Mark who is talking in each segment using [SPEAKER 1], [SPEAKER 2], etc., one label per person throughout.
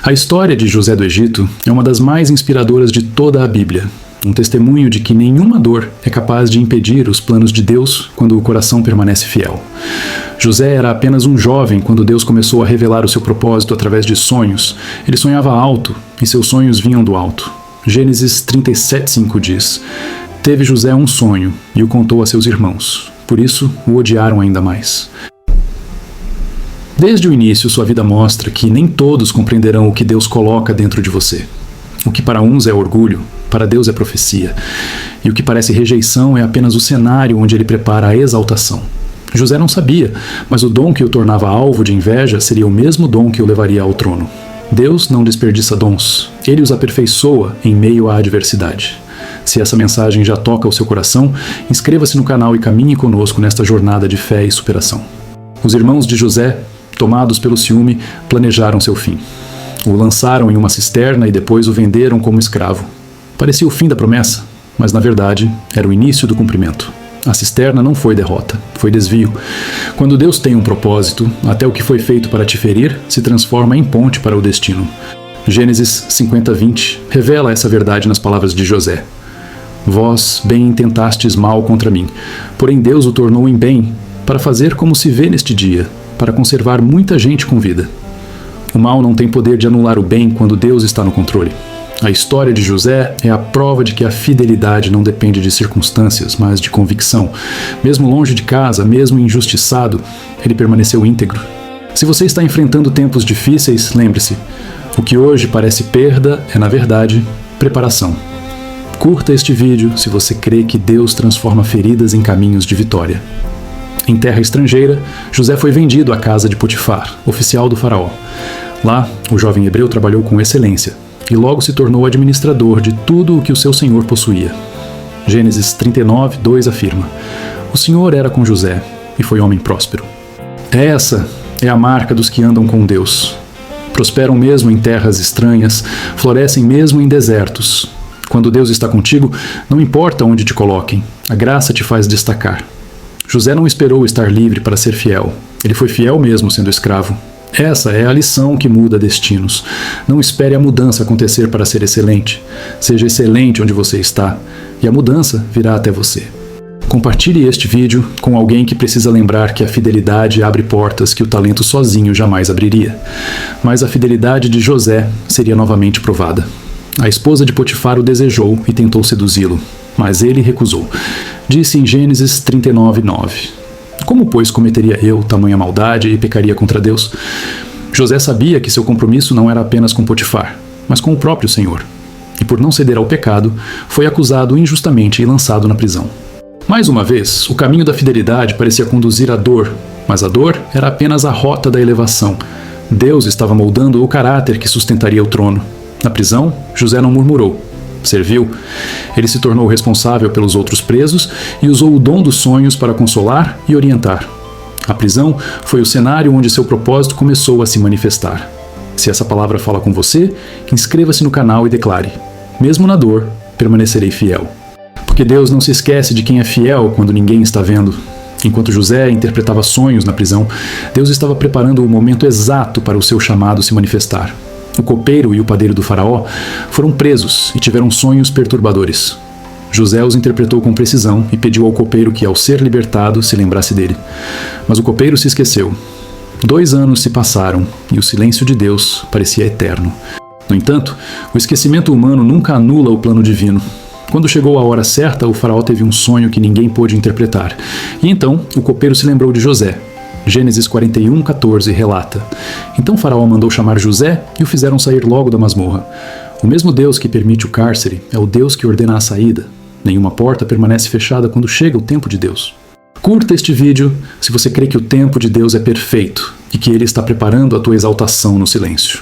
[SPEAKER 1] A história de José do Egito é uma das mais inspiradoras de toda a Bíblia. Um testemunho de que nenhuma dor é capaz de impedir os planos de Deus quando o coração permanece fiel. José era apenas um jovem quando Deus começou a revelar o seu propósito através de sonhos. Ele sonhava alto e seus sonhos vinham do alto. Gênesis 37:5 diz: "Teve José um sonho e o contou a seus irmãos. Por isso o odiaram ainda mais." Desde o início, sua vida mostra que nem todos compreenderão o que Deus coloca dentro de você. O que para uns é orgulho, para Deus é profecia. E o que parece rejeição é apenas o cenário onde Ele prepara a exaltação. José não sabia, mas o dom que o tornava alvo de inveja seria o mesmo dom que o levaria ao trono. Deus não desperdiça dons, Ele os aperfeiçoa em meio à adversidade. Se essa mensagem já toca o seu coração, inscreva-se no canal e caminhe conosco nesta jornada de fé e superação. Os irmãos de José, tomados pelo ciúme, planejaram seu fim. O lançaram em uma cisterna e depois o venderam como escravo. Parecia o fim da promessa, mas na verdade era o início do cumprimento. A cisterna não foi derrota, foi desvio. Quando Deus tem um propósito, até o que foi feito para te ferir se transforma em ponte para o destino. Gênesis 50:20 revela essa verdade nas palavras de José. "Vós bem intentastes mal contra mim, porém Deus o tornou em bem, para fazer como se vê neste dia, para conservar muita gente com vida." O mal não tem poder de anular o bem quando Deus está no controle. A história de José é a prova de que a fidelidade não depende de circunstâncias, mas de convicção. Mesmo longe de casa, mesmo injustiçado, ele permaneceu íntegro. Se você está enfrentando tempos difíceis, lembre-se, o que hoje parece perda é, na verdade, preparação. Curta este vídeo se você crê que Deus transforma feridas em caminhos de vitória. Em terra estrangeira, José foi vendido à casa de Potifar, oficial do faraó. Lá, o jovem hebreu trabalhou com excelência e logo se tornou administrador de tudo o que o seu senhor possuía. Gênesis 39:2 afirma: "O Senhor era com José e foi homem próspero." Essa é a marca dos que andam com Deus. Prosperam mesmo em terras estranhas, florescem mesmo em desertos. Quando Deus está contigo, não importa onde te coloquem, a graça te faz destacar. José não esperou estar livre para ser fiel. Ele foi fiel mesmo sendo escravo. Essa é a lição que muda destinos. Não espere a mudança acontecer para ser excelente. Seja excelente onde você está, e a mudança virá até você. Compartilhe este vídeo com alguém que precisa lembrar que a fidelidade abre portas que o talento sozinho jamais abriria. Mas a fidelidade de José seria novamente provada. A esposa de Potifar o desejou e tentou seduzi-lo, mas ele recusou. Disse em Gênesis 39:9: "Como, pois, cometeria eu tamanha maldade e pecaria contra Deus?" José sabia que seu compromisso não era apenas com Potifar, mas com o próprio Senhor. E por não ceder ao pecado, foi acusado injustamente e lançado na prisão. Mais uma vez, o caminho da fidelidade parecia conduzir à dor, mas a dor era apenas a rota da elevação. Deus estava moldando o caráter que sustentaria o trono. Na prisão, José não murmurou. Serviu. Ele se tornou responsável pelos outros presos e usou o dom dos sonhos para consolar e orientar. A prisão foi o cenário onde seu propósito começou a se manifestar. Se essa palavra fala com você, inscreva-se no canal e declare: "Mesmo na dor, permanecerei fiel." Porque Deus não se esquece de quem é fiel quando ninguém está vendo. Enquanto José interpretava sonhos na prisão, Deus estava preparando o momento exato para o seu chamado se manifestar. O copeiro e o padeiro do faraó foram presos e tiveram sonhos perturbadores. José os interpretou com precisão e pediu ao copeiro que, ao ser libertado, se lembrasse dele. Mas o copeiro se esqueceu. 2 anos se passaram e o silêncio de Deus parecia eterno. No entanto, o esquecimento humano nunca anula o plano divino. Quando chegou a hora certa, o faraó teve um sonho que ninguém pôde interpretar. E então, o copeiro se lembrou de José. Gênesis 41:14 relata: "Então Faraó mandou chamar José e o fizeram sair logo da masmorra. O mesmo Deus que permite o cárcere é o Deus que ordena a saída. Nenhuma porta permanece fechada quando chega o tempo de Deus." Curta este vídeo se você crê que o tempo de Deus é perfeito e que Ele está preparando a tua exaltação no silêncio.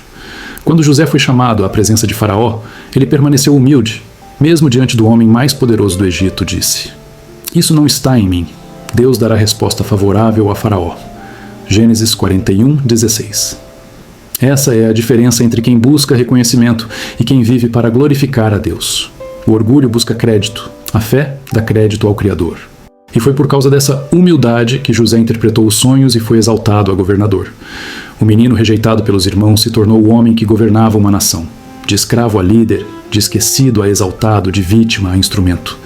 [SPEAKER 1] Quando José foi chamado à presença de Faraó, ele permaneceu humilde. Mesmo diante do homem mais poderoso do Egito, disse: "Isso não está em mim. Deus dará resposta favorável a Faraó." Gênesis 41:16. Essa é a diferença entre quem busca reconhecimento e quem vive para glorificar a Deus. O orgulho busca crédito, a fé dá crédito ao Criador. E foi por causa dessa humildade que José interpretou os sonhos e foi exaltado a governador. O menino rejeitado pelos irmãos se tornou o homem que governava uma nação. De escravo a líder, de esquecido a exaltado, de vítima a instrumento.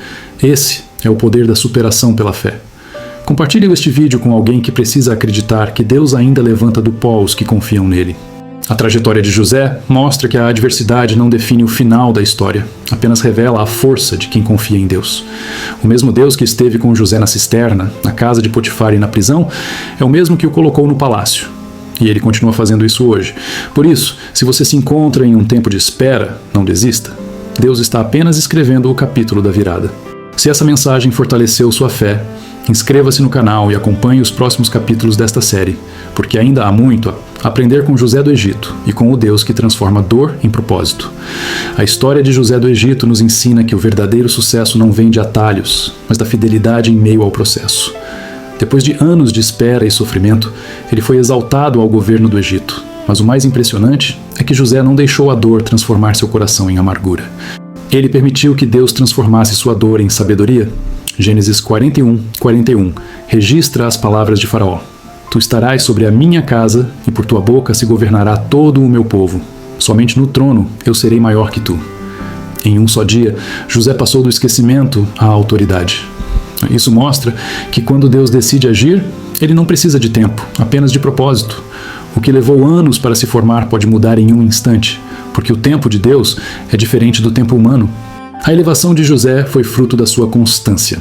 [SPEAKER 1] Esse é o poder da superação pela fé. Compartilhe este vídeo com alguém que precisa acreditar que Deus ainda levanta do pó os que confiam nele. A trajetória de José mostra que a adversidade não define o final da história, apenas revela a força de quem confia em Deus. O mesmo Deus que esteve com José na cisterna, na casa de Potifar e na prisão, é o mesmo que o colocou no palácio. E ele continua fazendo isso hoje. Por isso, se você se encontra em um tempo de espera, não desista. Deus está apenas escrevendo o capítulo da virada. Se essa mensagem fortaleceu sua fé, inscreva-se no canal e acompanhe os próximos capítulos desta série, porque ainda há muito a aprender com José do Egito e com o Deus que transforma dor em propósito. A história de José do Egito nos ensina que o verdadeiro sucesso não vem de atalhos, mas da fidelidade em meio ao processo. Depois de anos de espera e sofrimento, ele foi exaltado ao governo do Egito. Mas o mais impressionante é que José não deixou a dor transformar seu coração em amargura. Ele permitiu que Deus transformasse sua dor em sabedoria. Gênesis 41:41 registra as palavras de Faraó. Tu estarás sobre a minha casa e por tua boca se governará todo o meu povo. Somente no trono eu serei maior que tu. Em um só dia, José passou do esquecimento à autoridade. Isso mostra que quando Deus decide agir, ele não precisa de tempo, apenas de propósito. O que levou anos para se formar pode mudar em um instante, porque o tempo de Deus é diferente do tempo humano. A elevação de José foi fruto da sua constância.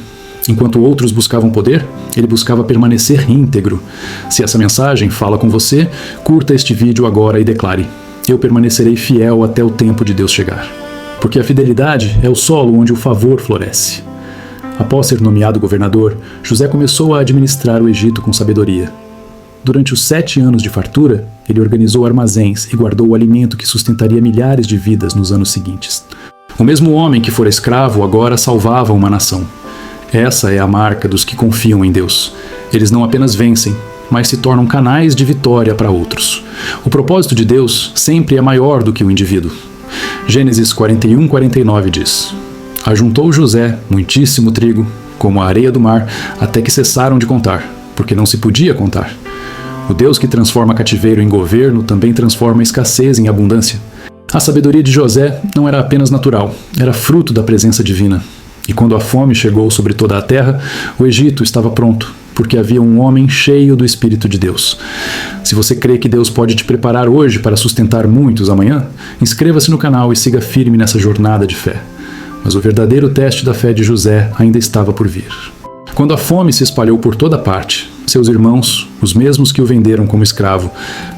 [SPEAKER 1] Enquanto outros buscavam poder, ele buscava permanecer íntegro. Se essa mensagem fala com você, curta este vídeo agora e declare: eu permanecerei fiel até o tempo de Deus chegar. Porque a fidelidade é o solo onde o favor floresce. Após ser nomeado governador, José começou a administrar o Egito com sabedoria. Durante os 7 anos de fartura, ele organizou armazéns e guardou o alimento que sustentaria milhares de vidas nos anos seguintes. O mesmo homem que fora escravo agora salvava uma nação. Essa é a marca dos que confiam em Deus. Eles não apenas vencem, mas se tornam canais de vitória para outros. O propósito de Deus sempre é maior do que o indivíduo. Gênesis 41:49 diz: Ajuntou José muitíssimo trigo, como a areia do mar, até que cessaram de contar, porque não se podia contar. O Deus que transforma cativeiro em governo também transforma escassez em abundância. A sabedoria de José não era apenas natural, era fruto da presença divina. E quando a fome chegou sobre toda a terra, o Egito estava pronto, porque havia um homem cheio do Espírito de Deus. Se você crê que Deus pode te preparar hoje para sustentar muitos amanhã, inscreva-se no canal e siga firme nessa jornada de fé. Mas o verdadeiro teste da fé de José ainda estava por vir. Quando a fome se espalhou por toda parte, seus irmãos, os mesmos que o venderam como escravo,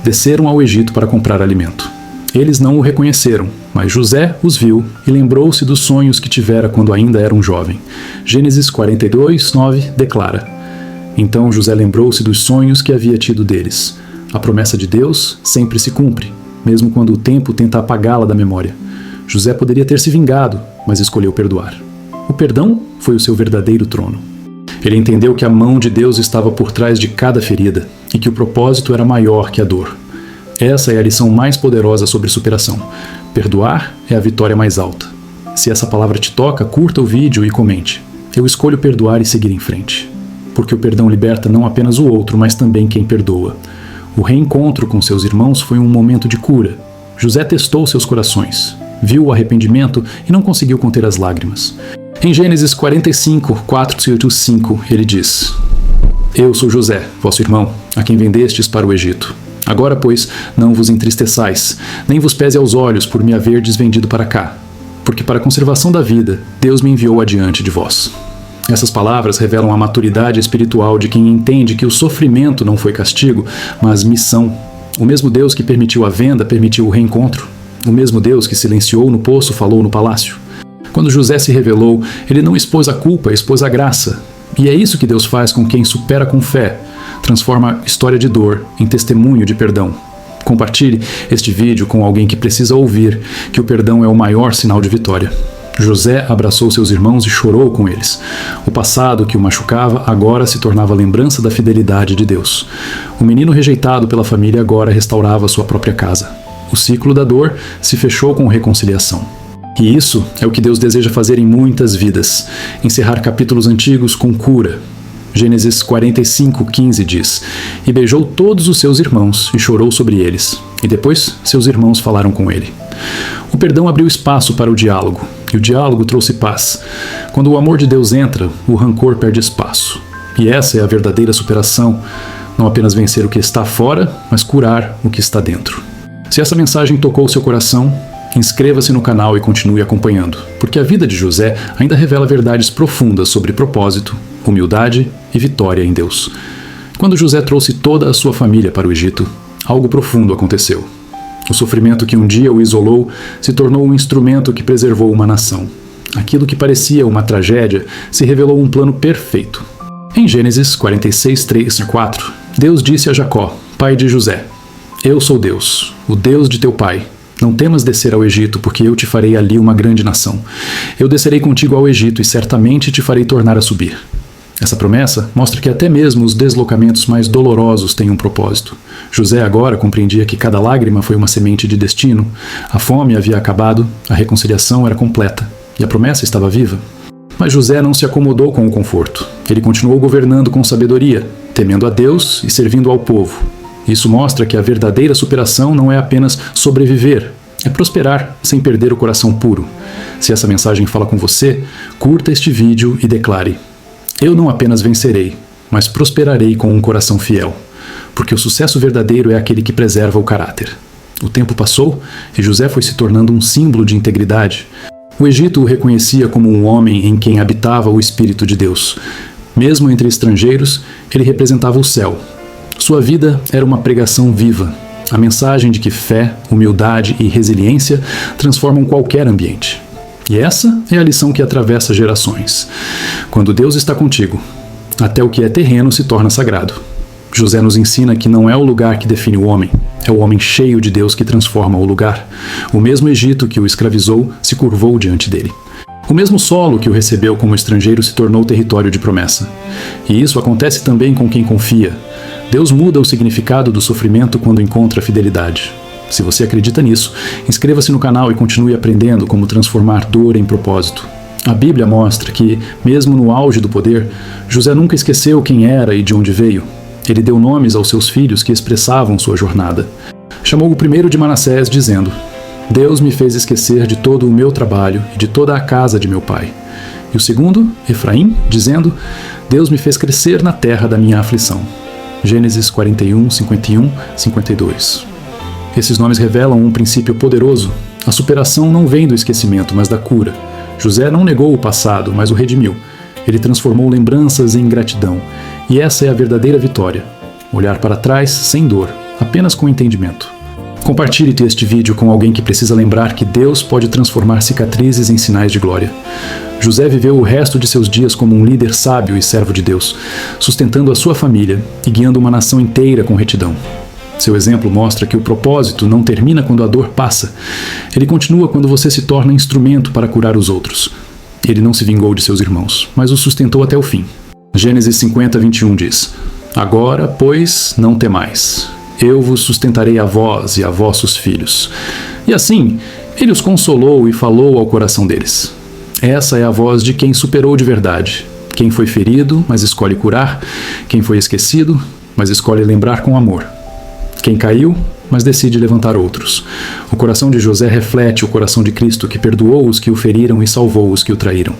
[SPEAKER 1] desceram ao Egito para comprar alimento. Eles não o reconheceram, mas José os viu e lembrou-se dos sonhos que tivera quando ainda era um jovem. Gênesis 42:9 declara: Então José lembrou-se dos sonhos que havia tido deles. A promessa de Deus sempre se cumpre, mesmo quando o tempo tenta apagá-la da memória. José poderia ter se vingado, mas escolheu perdoar. O perdão foi o seu verdadeiro trono. Ele entendeu que a mão de Deus estava por trás de cada ferida e que o propósito era maior que a dor. Essa é a lição mais poderosa sobre superação. Perdoar é a vitória mais alta. Se essa palavra te toca, curta o vídeo e comente. Eu escolho perdoar e seguir em frente. Porque o perdão liberta não apenas o outro, mas também quem perdoa. O reencontro com seus irmãos foi um momento de cura. José testou seus corações, viu o arrependimento e não conseguiu conter as lágrimas. Em Gênesis 45:4-5, ele diz: Eu sou José, vosso irmão, a quem vendestes para o Egito. Agora, pois, não vos entristeçais, nem vos pese aos olhos por me haverdes vendido para cá, porque para a conservação da vida, Deus me enviou adiante de vós. Essas palavras revelam a maturidade espiritual de quem entende que o sofrimento não foi castigo, mas missão. O mesmo Deus que permitiu a venda, permitiu o reencontro. O mesmo Deus que silenciou no poço, falou no palácio. Quando José se revelou, ele não expôs a culpa, expôs a graça. E é isso que Deus faz com quem supera com fé, transforma história de dor em testemunho de perdão. Compartilhe este vídeo com alguém que precisa ouvir que o perdão é o maior sinal de vitória. José abraçou seus irmãos e chorou com eles. O passado que o machucava agora se tornava lembrança da fidelidade de Deus. O menino rejeitado pela família agora restaurava sua própria casa. O ciclo da dor se fechou com reconciliação. E isso é o que Deus deseja fazer em muitas vidas, encerrar capítulos antigos com cura. Gênesis 45:15 diz: E beijou todos os seus irmãos e chorou sobre eles. E depois seus irmãos falaram com ele. O perdão abriu espaço para o diálogo, e o diálogo trouxe paz. Quando o amor de Deus entra, o rancor perde espaço. E essa é a verdadeira superação, não apenas vencer o que está fora, mas curar o que está dentro. Se essa mensagem tocou seu coração, inscreva-se no canal e continue acompanhando, porque a vida de José ainda revela verdades profundas sobre propósito, humildade e vitória em Deus. Quando José trouxe toda a sua família para o Egito, algo profundo aconteceu. O sofrimento que um dia o isolou se tornou um instrumento que preservou uma nação. Aquilo que parecia uma tragédia se revelou um plano perfeito. Em Gênesis 46:3-4, Deus disse a Jacó, pai de José: Eu sou Deus, o Deus de teu pai. Não temas descer ao Egito, porque eu te farei ali uma grande nação. Eu descerei contigo ao Egito e certamente te farei tornar a subir. Essa promessa mostra que até mesmo os deslocamentos mais dolorosos têm um propósito. José agora compreendia que cada lágrima foi uma semente de destino. A fome havia acabado, a reconciliação era completa e a promessa estava viva. Mas José não se acomodou com o conforto. Ele continuou governando com sabedoria, temendo a Deus e servindo ao povo. Isso mostra que a verdadeira superação não é apenas sobreviver, é prosperar sem perder o coração puro. Se essa mensagem fala com você, curta este vídeo e declare: Eu não apenas vencerei, mas prosperarei com um coração fiel, porque o sucesso verdadeiro é aquele que preserva o caráter. O tempo passou e José foi se tornando um símbolo de integridade. O Egito o reconhecia como um homem em quem habitava o Espírito de Deus. Mesmo entre estrangeiros, ele representava o céu. Sua vida era uma pregação viva, a mensagem de que fé, humildade e resiliência transformam qualquer ambiente. E essa é a lição que atravessa gerações. Quando Deus está contigo, até o que é terreno se torna sagrado. José nos ensina que não é o lugar que define o homem, é o homem cheio de Deus que transforma o lugar. O mesmo Egito que o escravizou se curvou diante dele. O mesmo solo que o recebeu como estrangeiro se tornou território de promessa. E isso acontece também com quem confia. Deus muda o significado do sofrimento quando encontra fidelidade. Se você acredita nisso, inscreva-se no canal e continue aprendendo como transformar dor em propósito. A Bíblia mostra que, mesmo no auge do poder, José nunca esqueceu quem era e de onde veio. Ele deu nomes aos seus filhos que expressavam sua jornada. Chamou o primeiro de Manassés, dizendo: Deus me fez esquecer de todo o meu trabalho e de toda a casa de meu pai. E o segundo, Efraim, dizendo: Deus me fez crescer na terra da minha aflição. Gênesis 41, 51, 52. Esses nomes revelam um princípio poderoso. A superação não vem do esquecimento, mas da cura. José não negou o passado, mas o redimiu. Ele transformou lembranças em gratidão. E essa é a verdadeira vitória. Olhar para trás sem dor, apenas com entendimento. Compartilhe este vídeo com alguém que precisa lembrar que Deus pode transformar cicatrizes em sinais de glória. José viveu o resto de seus dias como um líder sábio e servo de Deus, sustentando a sua família e guiando uma nação inteira com retidão. Seu exemplo mostra que o propósito não termina quando a dor passa. Ele continua quando você se torna instrumento para curar os outros. Ele não se vingou de seus irmãos, mas os sustentou até o fim. Gênesis 50:21 diz: Agora, pois, não temais. Eu vos sustentarei a vós e a vossos filhos. E assim, ele os consolou e falou ao coração deles. Essa é a voz de quem superou de verdade. Quem foi ferido, mas escolhe curar. Quem foi esquecido, mas escolhe lembrar com amor. Quem caiu, mas decide levantar outros. O coração de José reflete o coração de Cristo, que perdoou os que o feriram e salvou os que o traíram.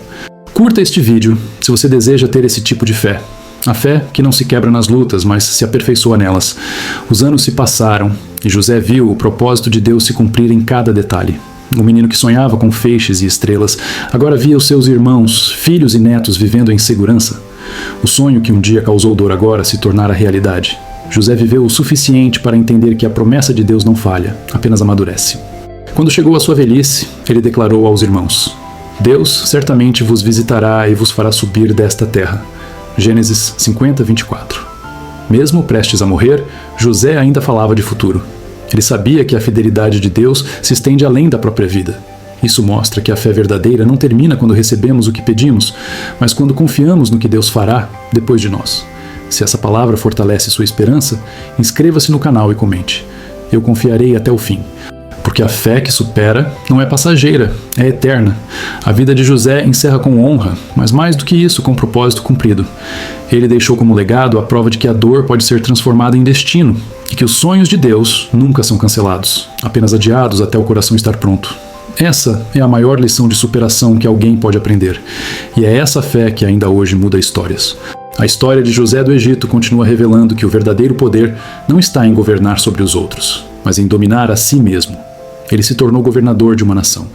[SPEAKER 1] Curta este vídeo se você deseja ter esse tipo de fé. A fé que não se quebra nas lutas, mas se aperfeiçoa nelas. Os anos se passaram e José viu o propósito de Deus se cumprir em cada detalhe. O menino que sonhava com feixes e estrelas agora via os seus irmãos, filhos e netos vivendo em segurança. O sonho que um dia causou dor agora se tornara realidade. José viveu o suficiente para entender que a promessa de Deus não falha, apenas amadurece. Quando chegou a sua velhice, ele declarou aos irmãos: Deus certamente vos visitará e vos fará subir desta terra. Gênesis 50:24. Mesmo prestes a morrer, José ainda falava de futuro. Ele sabia que a fidelidade de Deus se estende além da própria vida. Isso mostra que a fé verdadeira não termina quando recebemos o que pedimos, mas quando confiamos no que Deus fará depois de nós. Se essa palavra fortalece sua esperança, inscreva-se no canal e comente. Eu confiarei até o fim. Porque a fé que supera não é passageira, é eterna. A vida de José encerra com honra, mas mais do que isso, com propósito cumprido. Ele deixou como legado a prova de que a dor pode ser transformada em destino e que os sonhos de Deus nunca são cancelados, apenas adiados até o coração estar pronto. Essa é a maior lição de superação que alguém pode aprender, e é essa fé que ainda hoje muda histórias. A história de José do Egito continua revelando que o verdadeiro poder não está em governar sobre os outros, mas em dominar a si mesmo. Ele se tornou governador de uma nação,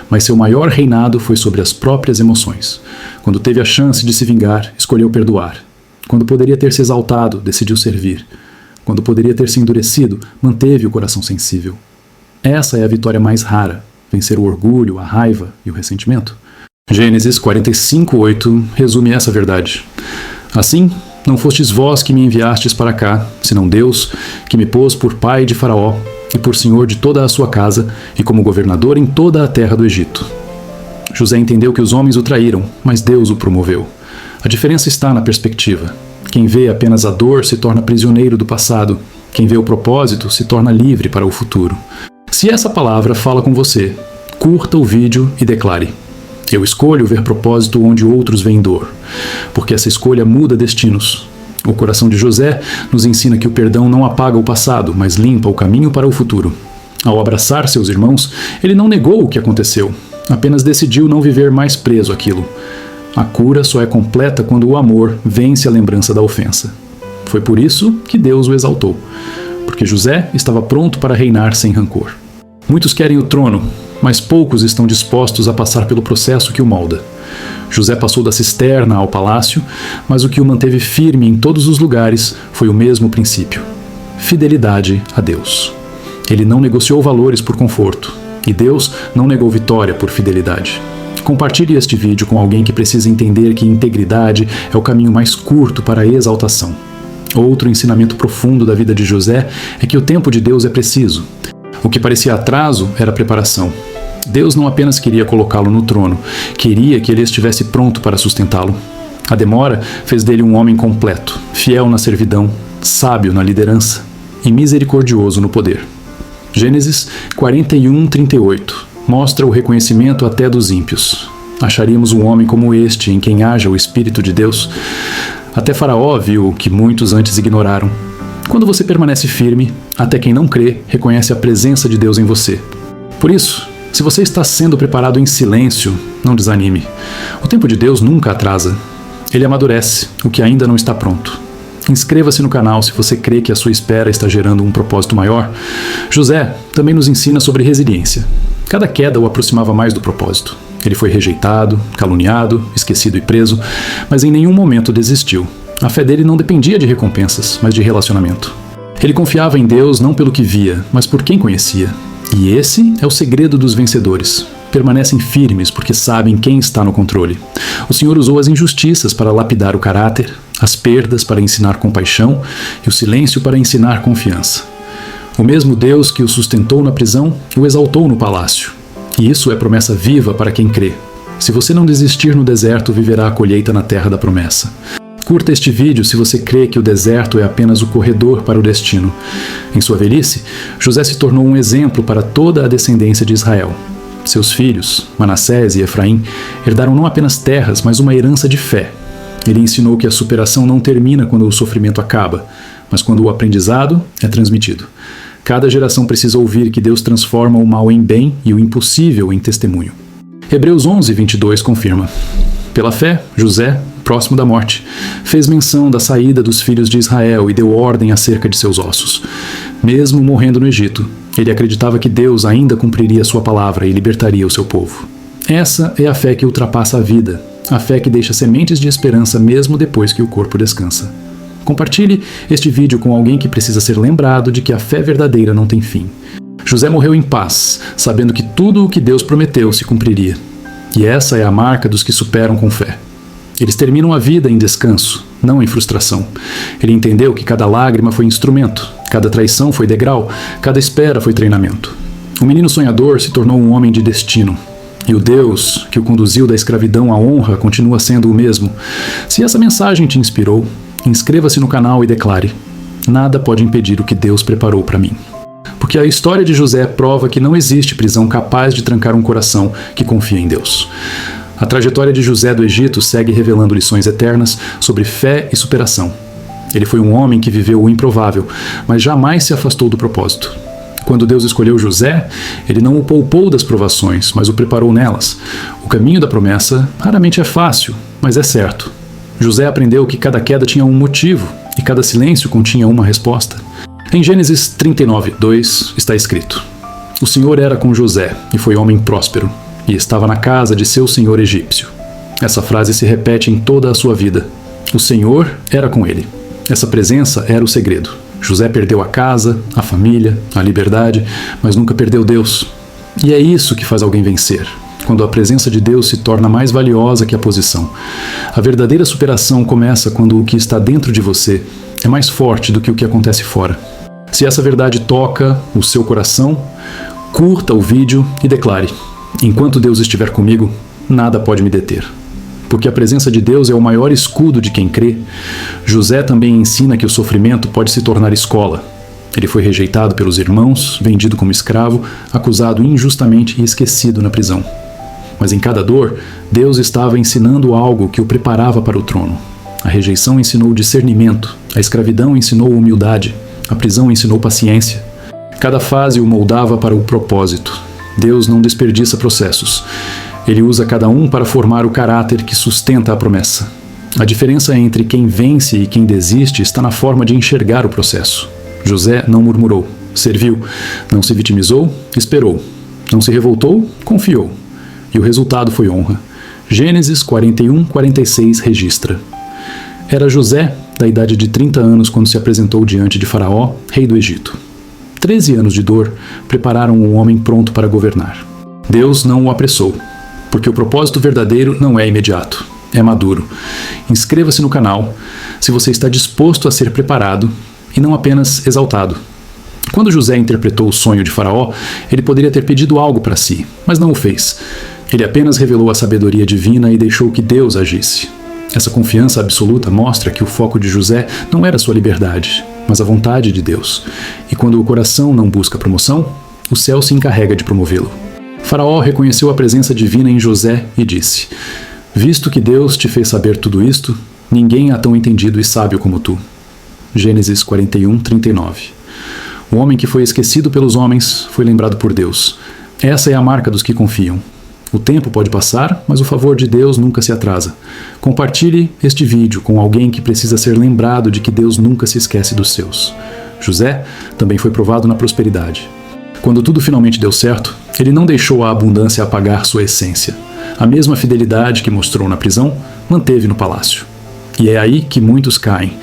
[SPEAKER 1] mas seu maior reinado foi sobre as próprias emoções. Quando teve a chance de se vingar, escolheu perdoar. Quando poderia ter se exaltado, decidiu servir. Quando poderia ter se endurecido, manteve o coração sensível. Essa é a vitória mais rara, vencer o orgulho, a raiva e o ressentimento. Gênesis 45:8 resume essa verdade. Assim, não fostes vós que me enviastes para cá, senão Deus, que me pôs por pai de Faraó e por senhor de toda a sua casa e como governador em toda a terra do Egito. José entendeu que os homens o traíram, mas Deus o promoveu. A diferença está na perspectiva. Quem vê apenas a dor se torna prisioneiro do passado. Quem vê o propósito se torna livre para o futuro. Se essa palavra fala com você, curta o vídeo e declare: eu escolho ver propósito onde outros veem dor, porque essa escolha muda destinos. O coração de José nos ensina que o perdão não apaga o passado, mas limpa o caminho para o futuro. Ao abraçar seus irmãos, ele não negou o que aconteceu, apenas decidiu não viver mais preso àquilo. A cura só é completa quando o amor vence a lembrança da ofensa. Foi por isso que Deus o exaltou, porque José estava pronto para reinar sem rancor. Muitos querem o trono, mas poucos estão dispostos a passar pelo processo que o molda. José passou da cisterna ao palácio, mas o que o manteve firme em todos os lugares foi o mesmo princípio: fidelidade a Deus. Ele não negociou valores por conforto, e Deus não negou vitória por fidelidade. Compartilhe este vídeo com alguém que precisa entender que integridade é o caminho mais curto para a exaltação. Outro ensinamento profundo da vida de José é que o tempo de Deus é preciso. O que parecia atraso era preparação. Deus não apenas queria colocá-lo no trono, queria que ele estivesse pronto para sustentá-lo. A demora fez dele um homem completo, fiel na servidão, sábio na liderança e misericordioso no poder. Gênesis 41:38 mostra o reconhecimento até dos ímpios. Acharíamos um homem como este, em quem haja o Espírito de Deus? Até Faraó viu o que muitos antes ignoraram. Quando você permanece firme, até quem não crê reconhece a presença de Deus em você. Por isso, se você está sendo preparado em silêncio, não desanime. O tempo de Deus nunca atrasa. Ele amadurece o que ainda não está pronto. Inscreva-se no canal se você crê que a sua espera está gerando um propósito maior. José também nos ensina sobre resiliência. Cada queda o aproximava mais do propósito. Ele foi rejeitado, caluniado, esquecido e preso, mas em nenhum momento desistiu. A fé dele não dependia de recompensas, mas de relacionamento. Ele confiava em Deus não pelo que via, mas por quem conhecia. E esse é o segredo dos vencedores. Permanecem firmes porque sabem quem está no controle. O Senhor usou as injustiças para lapidar o caráter, as perdas para ensinar compaixão e o silêncio para ensinar confiança. O mesmo Deus que o sustentou na prisão, o exaltou no palácio. E isso é promessa viva para quem crê. Se você não desistir no deserto, viverá a colheita na terra da promessa. Curta este vídeo se você crê que o deserto é apenas o corredor para o destino. Em sua velhice, José se tornou um exemplo para toda a descendência de Israel. Seus filhos, Manassés e Efraim, herdaram não apenas terras, mas uma herança de fé. Ele ensinou que a superação não termina quando o sofrimento acaba, mas quando o aprendizado é transmitido. Cada geração precisa ouvir que Deus transforma o mal em bem e o impossível em testemunho. Hebreus 11:22 confirma: pela fé, José, próximo da morte, fez menção da saída dos filhos de Israel e deu ordem acerca de seus ossos. Mesmo morrendo no Egito, ele acreditava que Deus ainda cumpriria sua palavra e libertaria o seu povo. Essa é a fé que ultrapassa a vida, a fé que deixa sementes de esperança mesmo depois que o corpo descansa. Compartilhe este vídeo com alguém que precisa ser lembrado de que a fé verdadeira não tem fim. José morreu em paz, sabendo que tudo o que Deus prometeu se cumpriria. E essa é a marca dos que superam com fé. Eles terminam a vida em descanso, não em frustração. Ele entendeu que cada lágrima foi instrumento, cada traição foi degrau, cada espera foi treinamento. O menino sonhador se tornou um homem de destino. E o Deus que o conduziu da escravidão à honra continua sendo o mesmo. Se essa mensagem te inspirou, inscreva-se no canal e declare: nada pode impedir o que Deus preparou para mim. Porque a história de José prova que não existe prisão capaz de trancar um coração que confia em Deus. A trajetória de José do Egito segue revelando lições eternas sobre fé e superação. Ele foi um homem que viveu o improvável, mas jamais se afastou do propósito. Quando Deus escolheu José, ele não o poupou das provações, mas o preparou nelas. O caminho da promessa raramente é fácil, mas é certo. José aprendeu que cada queda tinha um motivo e cada silêncio continha uma resposta. Em Gênesis 39:2 está escrito: O Senhor era com José e foi homem próspero, e estava na casa de seu senhor egípcio. Essa frase se repete em toda a sua vida. O Senhor era com ele. Essa presença era o segredo. José perdeu a casa, a família, a liberdade, mas nunca perdeu Deus. E é isso que faz alguém vencer, quando a presença de Deus se torna mais valiosa que a posição. A verdadeira superação começa quando o que está dentro de você é mais forte do que o que acontece fora. Se essa verdade toca o seu coração, curta o vídeo e declare: enquanto Deus estiver comigo, nada pode me deter. Porque a presença de Deus é o maior escudo de quem crê. José também ensina que o sofrimento pode se tornar escola. Ele foi rejeitado pelos irmãos, vendido como escravo, acusado injustamente e esquecido na prisão. Mas em cada dor, Deus estava ensinando algo que o preparava para o trono. A rejeição ensinou discernimento, a escravidão ensinou humildade, a prisão ensinou paciência. Cada fase o moldava para o propósito. Deus não desperdiça processos. Ele usa cada um para formar o caráter que sustenta a promessa. A diferença entre quem vence e quem desiste está na forma de enxergar o processo. José não murmurou, serviu, não se vitimizou, esperou, não se revoltou, confiou. E o resultado foi honra. Gênesis 41:46 registra: Era José, da idade de 30 anos, quando se apresentou diante de Faraó, rei do Egito. 13 anos de dor prepararam um homem pronto para governar. Deus não o apressou, porque o propósito verdadeiro não é imediato, é maduro. Inscreva-se no canal se você está disposto a ser preparado e não apenas exaltado. Quando José interpretou o sonho de Faraó, ele poderia ter pedido algo para si, mas não o fez. Ele apenas revelou a sabedoria divina e deixou que Deus agisse. Essa confiança absoluta mostra que o foco de José não era sua liberdade, mas a vontade de Deus. E quando o coração não busca promoção, o céu se encarrega de promovê-lo. Faraó reconheceu a presença divina em José e disse: Visto que Deus te fez saber tudo isto, ninguém há tão entendido e sábio como tu. Gênesis 41:39. O homem que foi esquecido pelos homens foi lembrado por Deus. Essa é a marca dos que confiam. O tempo pode passar, mas o favor de Deus nunca se atrasa. Compartilhe este vídeo com alguém que precisa ser lembrado de que Deus nunca se esquece dos seus. José também foi provado na prosperidade. Quando tudo finalmente deu certo, ele não deixou a abundância apagar sua essência. A mesma fidelidade que mostrou na prisão, manteve no palácio. E é aí que muitos caem.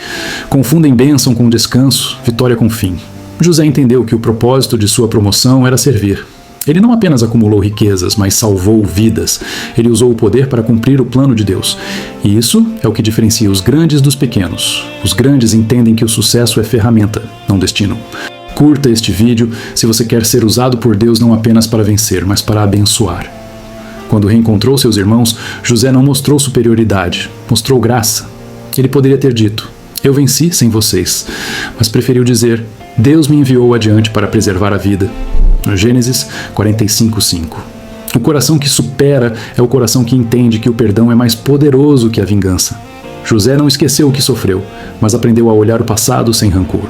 [SPEAKER 1] Confundem bênção com descanso, vitória com fim. José entendeu que o propósito de sua promoção era servir. Ele não apenas acumulou riquezas, mas salvou vidas. Ele usou o poder para cumprir o plano de Deus. E isso é o que diferencia os grandes dos pequenos. Os grandes entendem que o sucesso é ferramenta, não destino. Curta este vídeo se você quer ser usado por Deus não apenas para vencer, mas para abençoar. Quando reencontrou seus irmãos, José não mostrou superioridade, mostrou graça. Ele poderia ter dito: eu venci sem vocês, mas preferiu dizer: Deus me enviou adiante para preservar a vida. Gênesis 45:5. O coração que supera é o coração que entende que o perdão é mais poderoso que a vingança. José não esqueceu o que sofreu, mas aprendeu a olhar o passado sem rancor.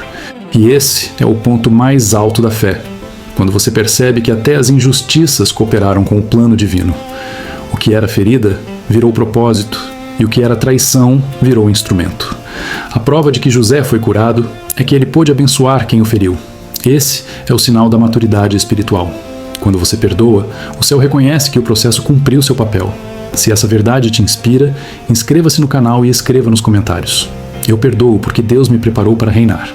[SPEAKER 1] E esse é o ponto mais alto da fé, quando você percebe que até as injustiças cooperaram com o plano divino. O que era ferida virou propósito, e o que era traição virou instrumento. A prova de que José foi curado é que ele pôde abençoar quem o feriu. Esse é o sinal da maturidade espiritual. Quando você perdoa, o céu reconhece que o processo cumpriu seu papel. Se essa verdade te inspira, inscreva-se no canal e escreva nos comentários: eu perdoo porque Deus me preparou para reinar.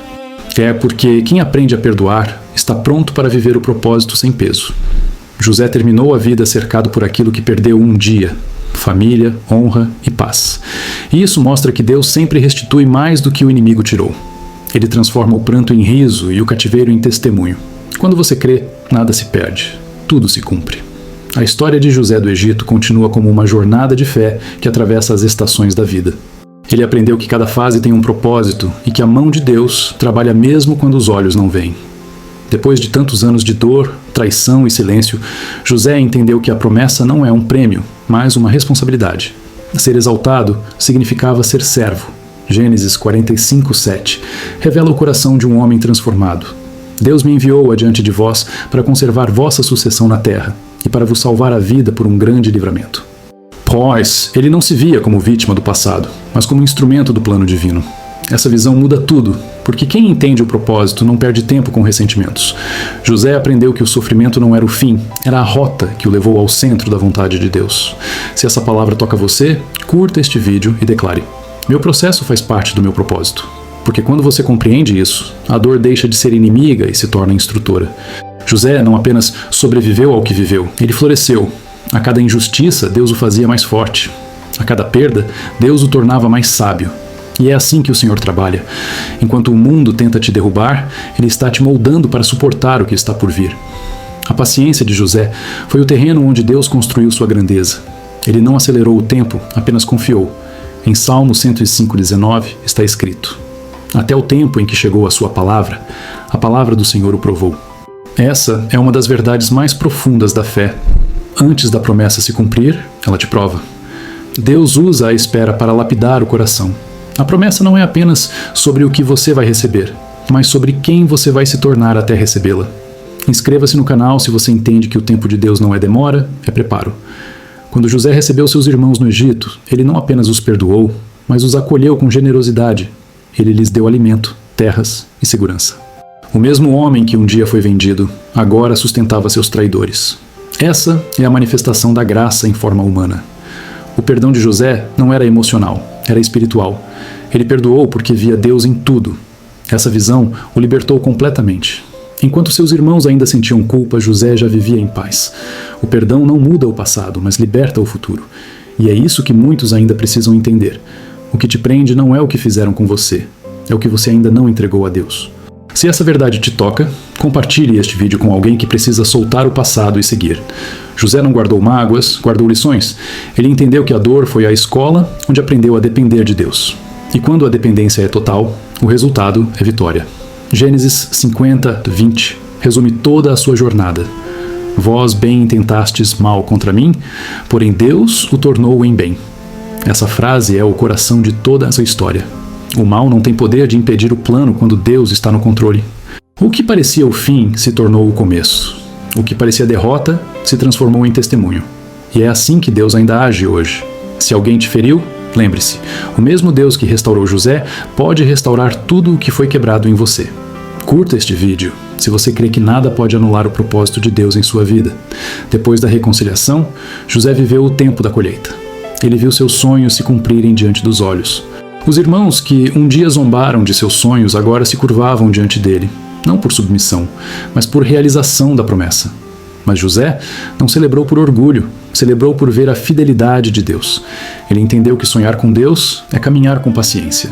[SPEAKER 1] É porque quem aprende a perdoar está pronto para viver o propósito sem peso. José terminou a vida cercado por aquilo que perdeu um dia: família, honra e paz. E isso mostra que Deus sempre restitui mais do que o inimigo tirou. Ele transforma o pranto em riso e o cativeiro em testemunho. Quando você crê, nada se perde, tudo se cumpre. A história de José do Egito continua como uma jornada de fé que atravessa as estações da vida. Ele aprendeu que cada fase tem um propósito e que a mão de Deus trabalha mesmo quando os olhos não veem. Depois de tantos anos de dor, traição e silêncio, José entendeu que a promessa não é um prêmio, mas uma responsabilidade. Ser exaltado significava ser servo. Gênesis 45:7 revela o coração de um homem transformado. Deus me enviou adiante de vós para conservar vossa sucessão na terra e para vos salvar a vida por um grande livramento. Pois, ele não se via como vítima do passado, mas como instrumento do plano divino. Essa visão muda tudo, porque quem entende o propósito não perde tempo com ressentimentos. José aprendeu que o sofrimento não era o fim, era a rota que o levou ao centro da vontade de Deus. Se essa palavra toca você, curta este vídeo e declare: meu processo faz parte do meu propósito. Porque quando você compreende isso, a dor deixa de ser inimiga e se torna instrutora. José não apenas sobreviveu ao que viveu, ele floresceu. A cada injustiça, Deus o fazia mais forte. A cada perda, Deus o tornava mais sábio. E é assim que o Senhor trabalha. Enquanto o mundo tenta te derrubar, Ele está te moldando para suportar o que está por vir. A paciência de José foi o terreno onde Deus construiu sua grandeza. Ele não acelerou o tempo, apenas confiou. Em Salmo 105:19 está escrito: até o tempo em que chegou a sua palavra, a palavra do Senhor o provou. Essa é uma das verdades mais profundas da fé. Antes da promessa se cumprir, ela te prova. Deus usa a espera para lapidar o coração. A promessa não é apenas sobre o que você vai receber, mas sobre quem você vai se tornar até recebê-la. Inscreva-se no canal se você entende que o tempo de Deus não é demora, é preparo. Quando José recebeu seus irmãos no Egito, ele não apenas os perdoou, mas os acolheu com generosidade. Ele lhes deu alimento, terras e segurança. O mesmo homem que um dia foi vendido, agora sustentava seus traidores. Essa é a manifestação da graça em forma humana. O perdão de José não era emocional, era espiritual. Ele perdoou porque via Deus em tudo. Essa visão o libertou completamente. Enquanto seus irmãos ainda sentiam culpa, José já vivia em paz. O perdão não muda o passado, mas liberta o futuro. E é isso que muitos ainda precisam entender. O que te prende não é o que fizeram com você, é o que você ainda não entregou a Deus. Se essa verdade te toca, compartilhe este vídeo com alguém que precisa soltar o passado e seguir. José não guardou mágoas, guardou lições. Ele entendeu que a dor foi a escola onde aprendeu a depender de Deus. E quando a dependência é total, o resultado é vitória. Gênesis 50:20 resume toda a sua jornada. Vós bem intentastes mal contra mim, porém Deus o tornou em bem. Essa frase é o coração de toda essa história. O mal não tem poder de impedir o plano quando Deus está no controle. O que parecia o fim se tornou o começo. O que parecia derrota se transformou em testemunho. E é assim que Deus ainda age hoje. Se alguém te feriu, lembre-se, o mesmo Deus que restaurou José pode restaurar tudo o que foi quebrado em você. Curta este vídeo, se você crê que nada pode anular o propósito de Deus em sua vida. Depois da reconciliação, José viveu o tempo da colheita. Ele viu seus sonhos se cumprirem diante dos olhos. Os irmãos que um dia zombaram de seus sonhos agora se curvavam diante dele, não por submissão, mas por realização da promessa. Mas José não celebrou por orgulho, celebrou por ver a fidelidade de Deus. Ele entendeu que sonhar com Deus é caminhar com paciência.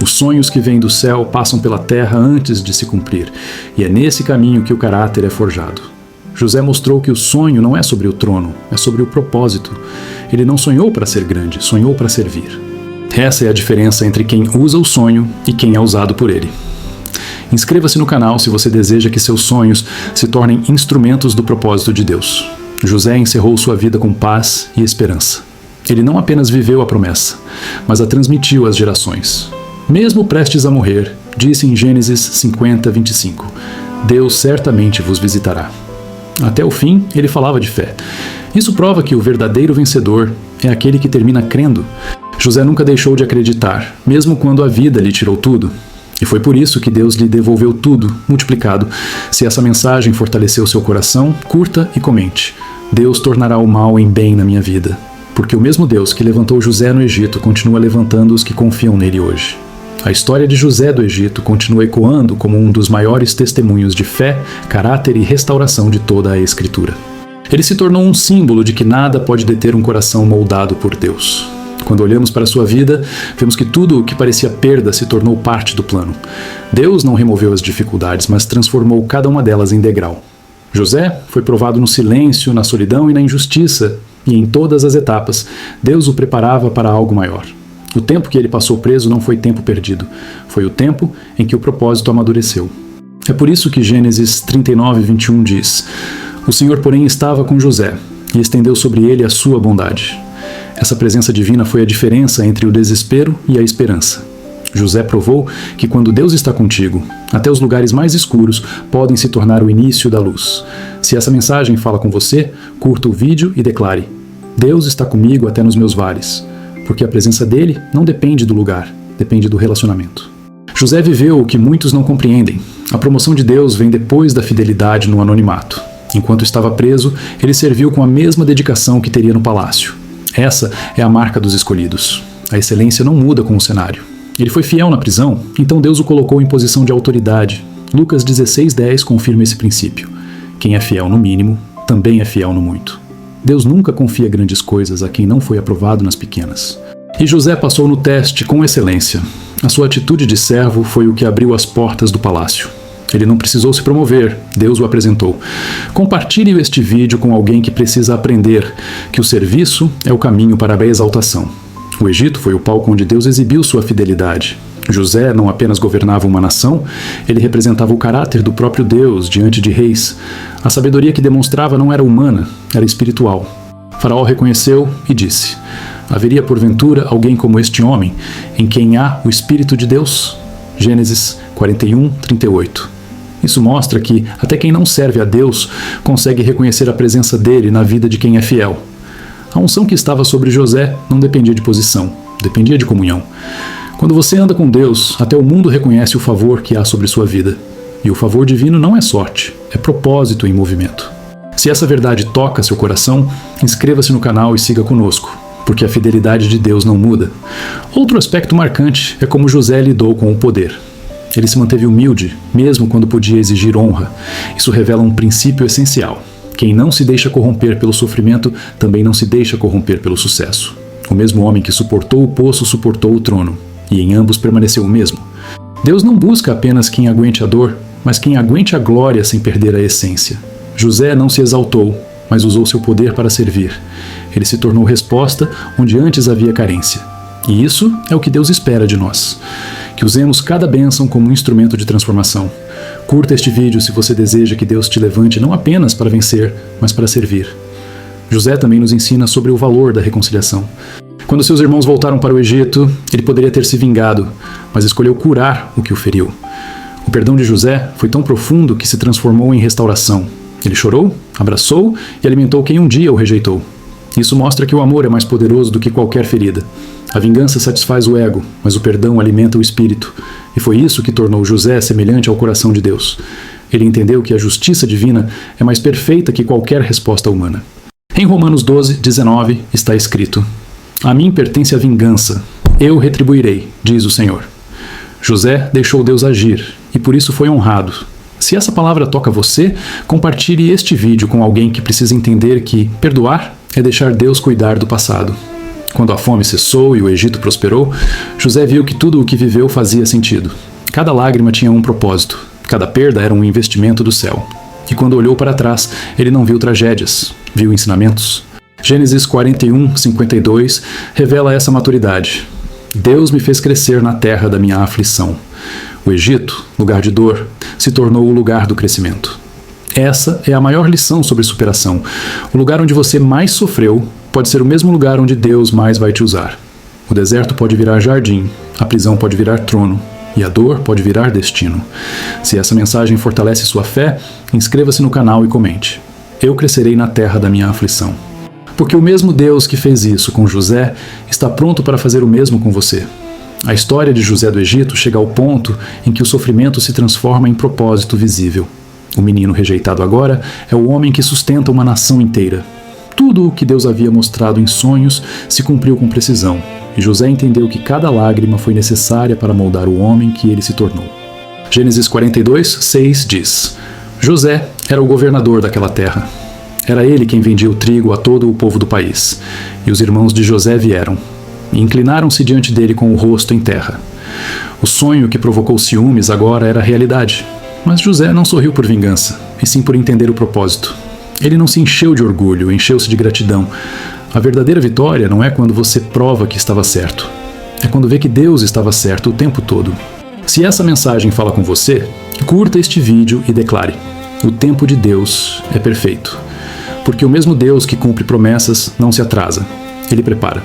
[SPEAKER 1] Os sonhos que vêm do céu passam pela terra antes de se cumprir, e é nesse caminho que o caráter é forjado. José mostrou que o sonho não é sobre o trono, é sobre o propósito. Ele não sonhou para ser grande, sonhou para servir. Essa é a diferença entre quem usa o sonho e quem é usado por ele. Inscreva-se no canal se você deseja que seus sonhos se tornem instrumentos do propósito de Deus. José encerrou sua vida com paz e esperança. Ele não apenas viveu a promessa, mas a transmitiu às gerações. Mesmo prestes a morrer, disse em Gênesis 50:25, Deus certamente vos visitará. Até o fim, ele falava de fé. Isso prova que o verdadeiro vencedor é aquele que termina crendo. José nunca deixou de acreditar, mesmo quando a vida lhe tirou tudo. E foi por isso que Deus lhe devolveu tudo, multiplicado. Se essa mensagem fortaleceu seu coração, curta e comente. Deus tornará o mal em bem na minha vida. Porque o mesmo Deus que levantou José no Egito continua levantando os que confiam nele hoje. A história de José do Egito continua ecoando como um dos maiores testemunhos de fé, caráter e restauração de toda a Escritura. Ele se tornou um símbolo de que nada pode deter um coração moldado por Deus. Quando olhamos para a sua vida, vemos que tudo o que parecia perda se tornou parte do plano. Deus não removeu as dificuldades, mas transformou cada uma delas em degrau. José foi provado no silêncio, na solidão e na injustiça, e em todas as etapas, Deus o preparava para algo maior. O tempo que ele passou preso não foi tempo perdido, foi o tempo em que o propósito amadureceu. É por isso que Gênesis 39:21 diz: "O Senhor, porém, estava com José e estendeu sobre ele a sua bondade." Essa presença divina foi a diferença entre o desespero e a esperança. José provou que quando Deus está contigo, até os lugares mais escuros podem se tornar o início da luz. Se essa mensagem fala com você, curta o vídeo e declare: "Deus está comigo até nos meus vales", porque a presença dele não depende do lugar, depende do relacionamento. José viveu o que muitos não compreendem. A promoção de Deus vem depois da fidelidade no anonimato. Enquanto estava preso, ele serviu com a mesma dedicação que teria no palácio. Essa é a marca dos escolhidos. A excelência não muda com o cenário. Ele foi fiel na prisão, então Deus o colocou em posição de autoridade. Lucas 16:10 confirma esse princípio. Quem é fiel no mínimo, também é fiel no muito. Deus nunca confia grandes coisas a quem não foi aprovado nas pequenas. E José passou no teste com excelência. A sua atitude de servo foi o que abriu as portas do palácio. Ele não precisou se promover, Deus o apresentou. Compartilhe este vídeo com alguém que precisa aprender que o serviço é o caminho para a exaltação. O Egito foi o palco onde Deus exibiu sua fidelidade. José não apenas governava uma nação, ele representava o caráter do próprio Deus diante de reis. A sabedoria que demonstrava não era humana, era espiritual. Faraó reconheceu e disse: "Haveria porventura alguém como este homem, em quem há o Espírito de Deus?" Gênesis 41:38. Isso mostra que até quem não serve a Deus consegue reconhecer a presença dele na vida de quem é fiel. A unção que estava sobre José não dependia de posição, dependia de comunhão. Quando você anda com Deus, até o mundo reconhece o favor que há sobre sua vida. E o favor divino não é sorte, é propósito em movimento. Se essa verdade toca seu coração, inscreva-se no canal e siga conosco, porque a fidelidade de Deus não muda. Outro aspecto marcante é como José lidou com o poder. Ele se manteve humilde, mesmo quando podia exigir honra. Isso revela um princípio essencial. Quem não se deixa corromper pelo sofrimento, também não se deixa corromper pelo sucesso. O mesmo homem que suportou o poço suportou o trono, e em ambos permaneceu o mesmo. Deus não busca apenas quem aguente a dor, mas quem aguente a glória sem perder a essência. José não se exaltou, mas usou seu poder para servir. Ele se tornou resposta onde antes havia carência. E isso é o que Deus espera de nós. Que usemos cada bênção como um instrumento de transformação. Curta este vídeo se você deseja que Deus te levante não apenas para vencer, mas para servir. José também nos ensina sobre o valor da reconciliação. Quando seus irmãos voltaram para o Egito, ele poderia ter se vingado, mas escolheu curar o que o feriu. O perdão de José foi tão profundo que se transformou em restauração. Ele chorou, abraçou e alimentou quem um dia o rejeitou. Isso mostra que o amor é mais poderoso do que qualquer ferida. A vingança satisfaz o ego, mas o perdão alimenta o espírito. E foi isso que tornou José semelhante ao coração de Deus. Ele entendeu que a justiça divina é mais perfeita que qualquer resposta humana. Em Romanos 12:19 está escrito: "A mim pertence a vingança, eu retribuirei, diz o Senhor." José deixou Deus agir e por isso foi honrado. Se essa palavra toca você, compartilhe este vídeo com alguém que precisa entender que perdoar é deixar Deus cuidar do passado. Quando a fome cessou e o Egito prosperou, José viu que tudo o que viveu fazia sentido. Cada lágrima tinha um propósito, cada perda era um investimento do céu. E quando olhou para trás, ele não viu tragédias, viu ensinamentos. Gênesis 41:52 revela essa maturidade. Deus me fez crescer na terra da minha aflição. O Egito, lugar de dor, se tornou o lugar do crescimento. Essa é a maior lição sobre superação. O lugar onde você mais sofreu pode ser o mesmo lugar onde Deus mais vai te usar. O deserto pode virar jardim, a prisão pode virar trono, e a dor pode virar destino. Se essa mensagem fortalece sua fé, inscreva-se no canal e comente. Eu crescerei na terra da minha aflição. Porque o mesmo Deus que fez isso com José está pronto para fazer o mesmo com você. A história de José do Egito chega ao ponto em que o sofrimento se transforma em propósito visível. O menino rejeitado agora é o homem que sustenta uma nação inteira. Tudo o que Deus havia mostrado em sonhos se cumpriu com precisão, e José entendeu que cada lágrima foi necessária para moldar o homem que ele se tornou. Gênesis 42:6 diz: José era o governador daquela terra. Era ele quem vendia o trigo a todo o povo do país. E os irmãos de José vieram, e inclinaram-se diante dele com o rosto em terra. O sonho que provocou ciúmes agora era realidade. Mas José não sorriu por vingança, e sim por entender o propósito. Ele não se encheu de orgulho, encheu-se de gratidão. A verdadeira vitória não é quando você prova que estava certo. É quando vê que Deus estava certo o tempo todo. Se essa mensagem fala com você, Curta este vídeo e declare: o tempo de Deus é perfeito. Porque o mesmo Deus que cumpre promessas não se atrasa. Ele prepara.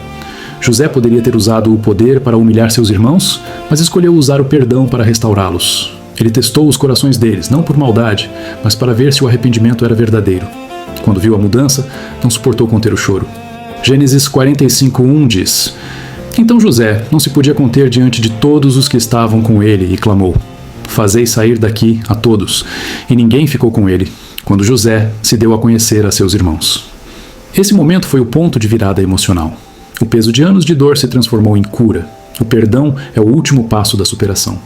[SPEAKER 1] José poderia ter usado o poder para humilhar seus irmãos, mas escolheu usar o perdão para restaurá-los. Ele testou os corações deles, não por maldade, mas para ver se o arrependimento era verdadeiro. Quando viu a mudança, não suportou conter o choro. Gênesis 45:1 diz: Então José não se podia conter diante de todos os que estavam com ele e clamou: Fazei sair daqui a todos. E ninguém ficou com ele, quando José se deu a conhecer a seus irmãos. Esse momento foi o ponto de virada emocional. O peso de anos de dor se transformou em cura. O perdão é o último passo da superação.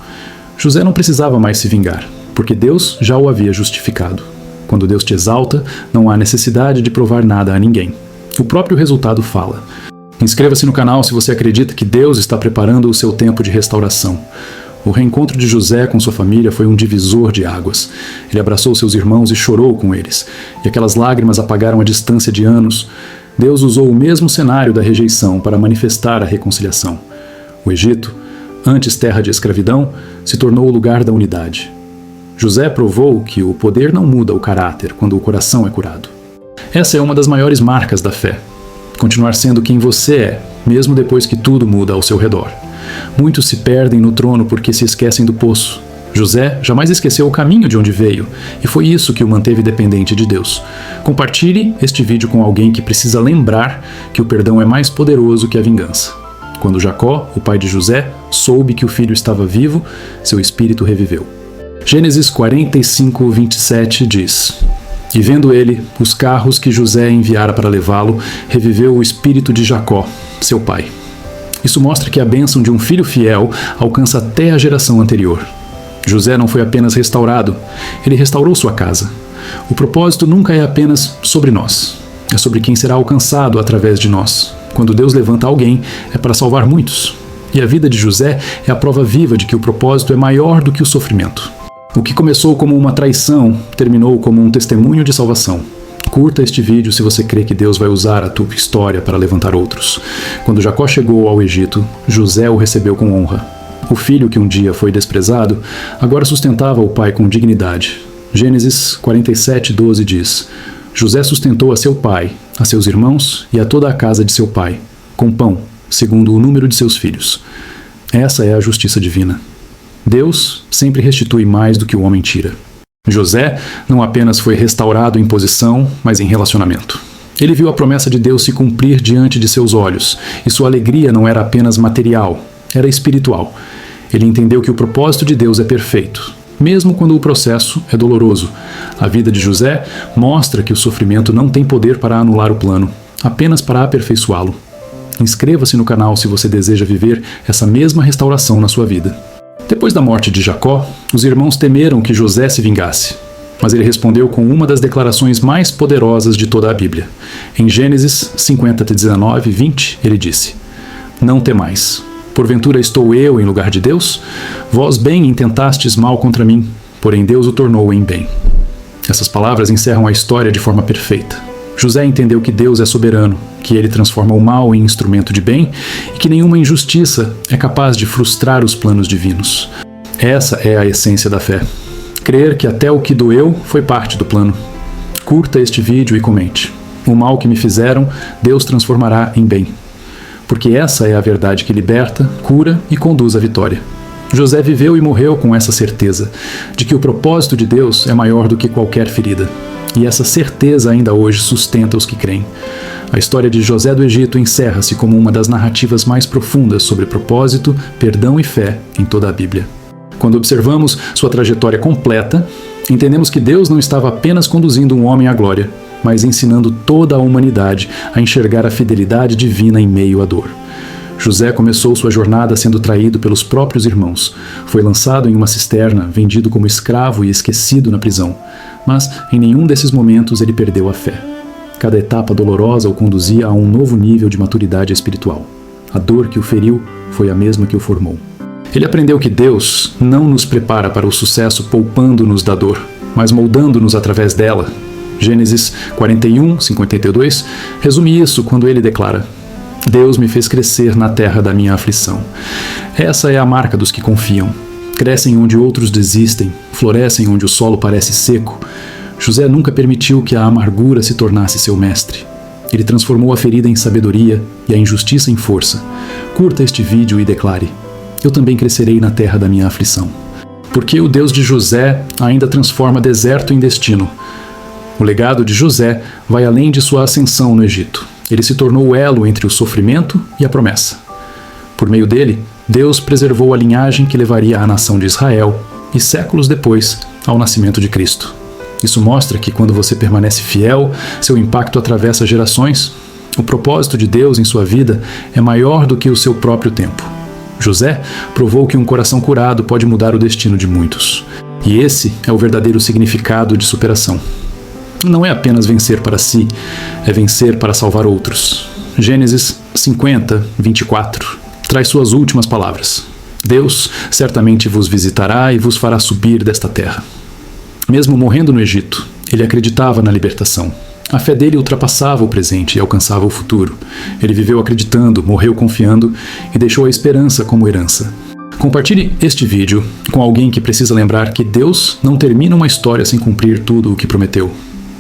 [SPEAKER 1] José não precisava mais se vingar, porque Deus já o havia justificado. Quando Deus te exalta, não há necessidade de provar nada a ninguém. O próprio resultado fala. Inscreva-se no canal se você acredita que Deus está preparando o seu tempo de restauração. O reencontro de José com sua família foi um divisor de águas. Ele abraçou seus irmãos e chorou com eles, e aquelas lágrimas apagaram a distância de anos. Deus usou o mesmo cenário da rejeição para manifestar a reconciliação. O Egito, antes terra de escravidão, se tornou o lugar da unidade. José provou que o poder não muda o caráter quando o coração é curado. Essa é uma das maiores marcas da fé. Continuar sendo quem você é, mesmo depois que tudo muda ao seu redor. Muitos se perdem no trono porque se esquecem do poço. José jamais esqueceu o caminho de onde veio, e foi isso que o manteve dependente de Deus. Compartilhe este vídeo com alguém que precisa lembrar que o perdão é mais poderoso que a vingança. Quando Jacó, o pai de José, soube que o filho estava vivo, seu espírito reviveu. Gênesis 45:27 diz: E vendo ele os carros que José enviara para levá-lo, reviveu o espírito de Jacó, seu pai. Isso mostra que a bênção de um filho fiel alcança até a geração anterior. José não foi apenas restaurado, ele restaurou sua casa. O propósito nunca é apenas sobre nós, é sobre quem será alcançado através de nós. Quando Deus levanta alguém, é para salvar muitos. E a vida de José é a prova viva de que o propósito é maior do que o sofrimento. O que começou como uma traição, terminou como um testemunho de salvação. Curta este vídeo se você crê que Deus vai usar a tua história para levantar outros. Quando Jacó chegou ao Egito, José o recebeu com honra. O filho que um dia foi desprezado, agora sustentava o pai com dignidade. Gênesis 47:12 diz: José sustentou a seu pai, a seus irmãos e a toda a casa de seu pai, com pão, segundo o número de seus filhos. Essa é a justiça divina. Deus sempre restitui mais do que o homem tira. José não apenas foi restaurado em posição, mas em relacionamento. Ele viu a promessa de Deus se cumprir diante de seus olhos, e sua alegria não era apenas material, era espiritual. Ele entendeu que o propósito de Deus é perfeito, mesmo quando o processo é doloroso. A vida de José mostra que o sofrimento não tem poder para anular o plano, apenas para aperfeiçoá-lo. Inscreva-se no canal se você deseja viver essa mesma restauração na sua vida. Depois da morte de Jacó, os irmãos temeram que José se vingasse, mas ele respondeu com uma das declarações mais poderosas de toda a Bíblia. Em Gênesis 50:19-20, ele disse: Não temais. Porventura estou eu em lugar de Deus? Vós bem intentastes mal contra mim, porém Deus o tornou em bem. Essas palavras encerram a história de forma perfeita. José entendeu que Deus é soberano, que ele transforma o mal em instrumento de bem e que nenhuma injustiça é capaz de frustrar os planos divinos. Essa é a essência da fé. Crer que até o que doeu foi parte do plano. Curta este vídeo e comente. O mal que me fizeram, Deus transformará em bem. Porque essa é a verdade que liberta, cura e conduz à vitória. José viveu e morreu com essa certeza de que o propósito de Deus é maior do que qualquer ferida. E essa certeza ainda hoje sustenta os que creem. A história de José do Egito encerra-se como uma das narrativas mais profundas sobre propósito, perdão e fé em toda a Bíblia. Quando observamos sua trajetória completa, entendemos que Deus não estava apenas conduzindo um homem à glória, mas ensinando toda a humanidade a enxergar a fidelidade divina em meio à dor. José começou sua jornada sendo traído pelos próprios irmãos. Foi lançado em uma cisterna, vendido como escravo e esquecido na prisão. Mas em nenhum desses momentos ele perdeu a fé. Cada etapa dolorosa o conduzia a um novo nível de maturidade espiritual. A dor que o feriu foi a mesma que o formou. Ele aprendeu que Deus não nos prepara para o sucesso poupando-nos da dor, mas moldando-nos através dela. Gênesis 41:52 resume isso quando ele declara: Deus me fez crescer na terra da minha aflição. Essa é a marca dos que confiam. crescem onde outros desistem, florescem onde o solo parece seco. José nunca permitiu que a amargura se tornasse seu mestre. Ele transformou a ferida em sabedoria e a injustiça em força. Curta este vídeo e declare: eu também crescerei na terra da minha aflição. Porque o Deus de José ainda transforma deserto em destino. O legado de José vai além de sua ascensão no Egito. Ele se tornou o elo entre o sofrimento e a promessa. Por meio dele, Deus preservou a linhagem que levaria a nação de Israel e, séculos depois, ao nascimento de Cristo. Isso mostra que, quando você permanece fiel, seu impacto atravessa gerações. O propósito de Deus em sua vida é maior do que o seu próprio tempo. José provou que um coração curado pode mudar o destino de muitos. E esse é o verdadeiro significado de superação. Não é apenas vencer para si, é vencer para salvar outros. Gênesis 50, 24, traz suas últimas palavras. Deus certamente vos visitará e vos fará subir desta terra. Mesmo morrendo no Egito, ele acreditava na libertação. A fé dele ultrapassava o presente e alcançava o futuro. Ele viveu acreditando, morreu confiando e deixou a esperança como herança. Compartilhe este vídeo com alguém que precisa lembrar que Deus não termina uma história sem cumprir tudo o que prometeu.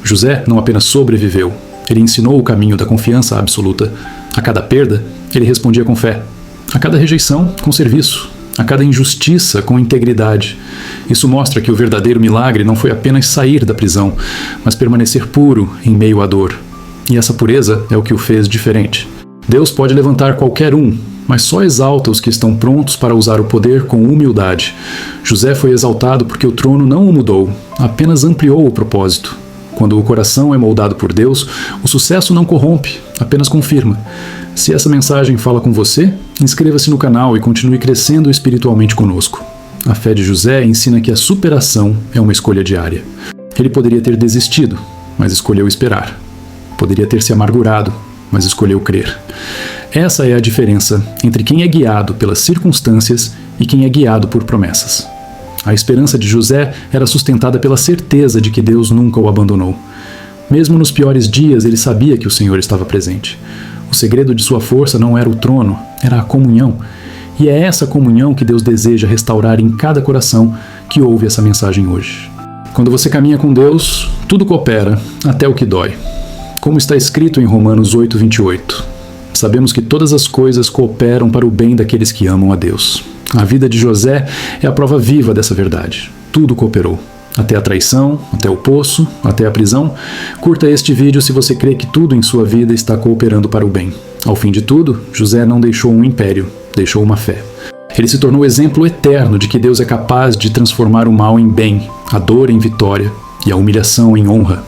[SPEAKER 1] José não apenas sobreviveu, ele ensinou o caminho da confiança absoluta. A cada perda, ele respondia com fé. A cada rejeição, com serviço. A cada injustiça, com integridade. Isso mostra que o verdadeiro milagre não foi apenas sair da prisão, mas permanecer puro em meio à dor. E essa pureza é o que o fez diferente. Deus pode levantar qualquer um, mas só exalta os que estão prontos para usar o poder com humildade. José foi exaltado porque o trono não o mudou, apenas ampliou o propósito. Quando o coração é moldado por Deus, o sucesso não corrompe, apenas confirma. Se essa mensagem fala com você, inscreva-se no canal e continue crescendo espiritualmente conosco. A fé de José ensina que a superação é uma escolha diária. Ele poderia ter desistido, mas escolheu esperar. Poderia ter se amargurado, mas escolheu crer. Essa é a diferença entre quem é guiado pelas circunstâncias e quem é guiado por promessas. A esperança de José era sustentada pela certeza de que Deus nunca o abandonou. Mesmo nos piores dias, ele sabia que o Senhor estava presente. O segredo de sua força não era o trono, era a comunhão. E é essa comunhão que Deus deseja restaurar em cada coração que ouve essa mensagem hoje. Quando você caminha com Deus, tudo coopera, até o que dói. Como está escrito em Romanos 8, 28. Sabemos que todas as coisas cooperam para o bem daqueles que amam a Deus. A vida de José é a prova viva dessa verdade. Tudo cooperou. Até a traição, até o poço, até a prisão. Curta este vídeo se você crê que tudo em sua vida está cooperando para o bem. Ao fim de tudo, José não deixou um império, deixou uma fé. Ele se tornou exemplo eterno de que Deus é capaz de transformar o mal em bem, a dor em vitória e a humilhação em honra.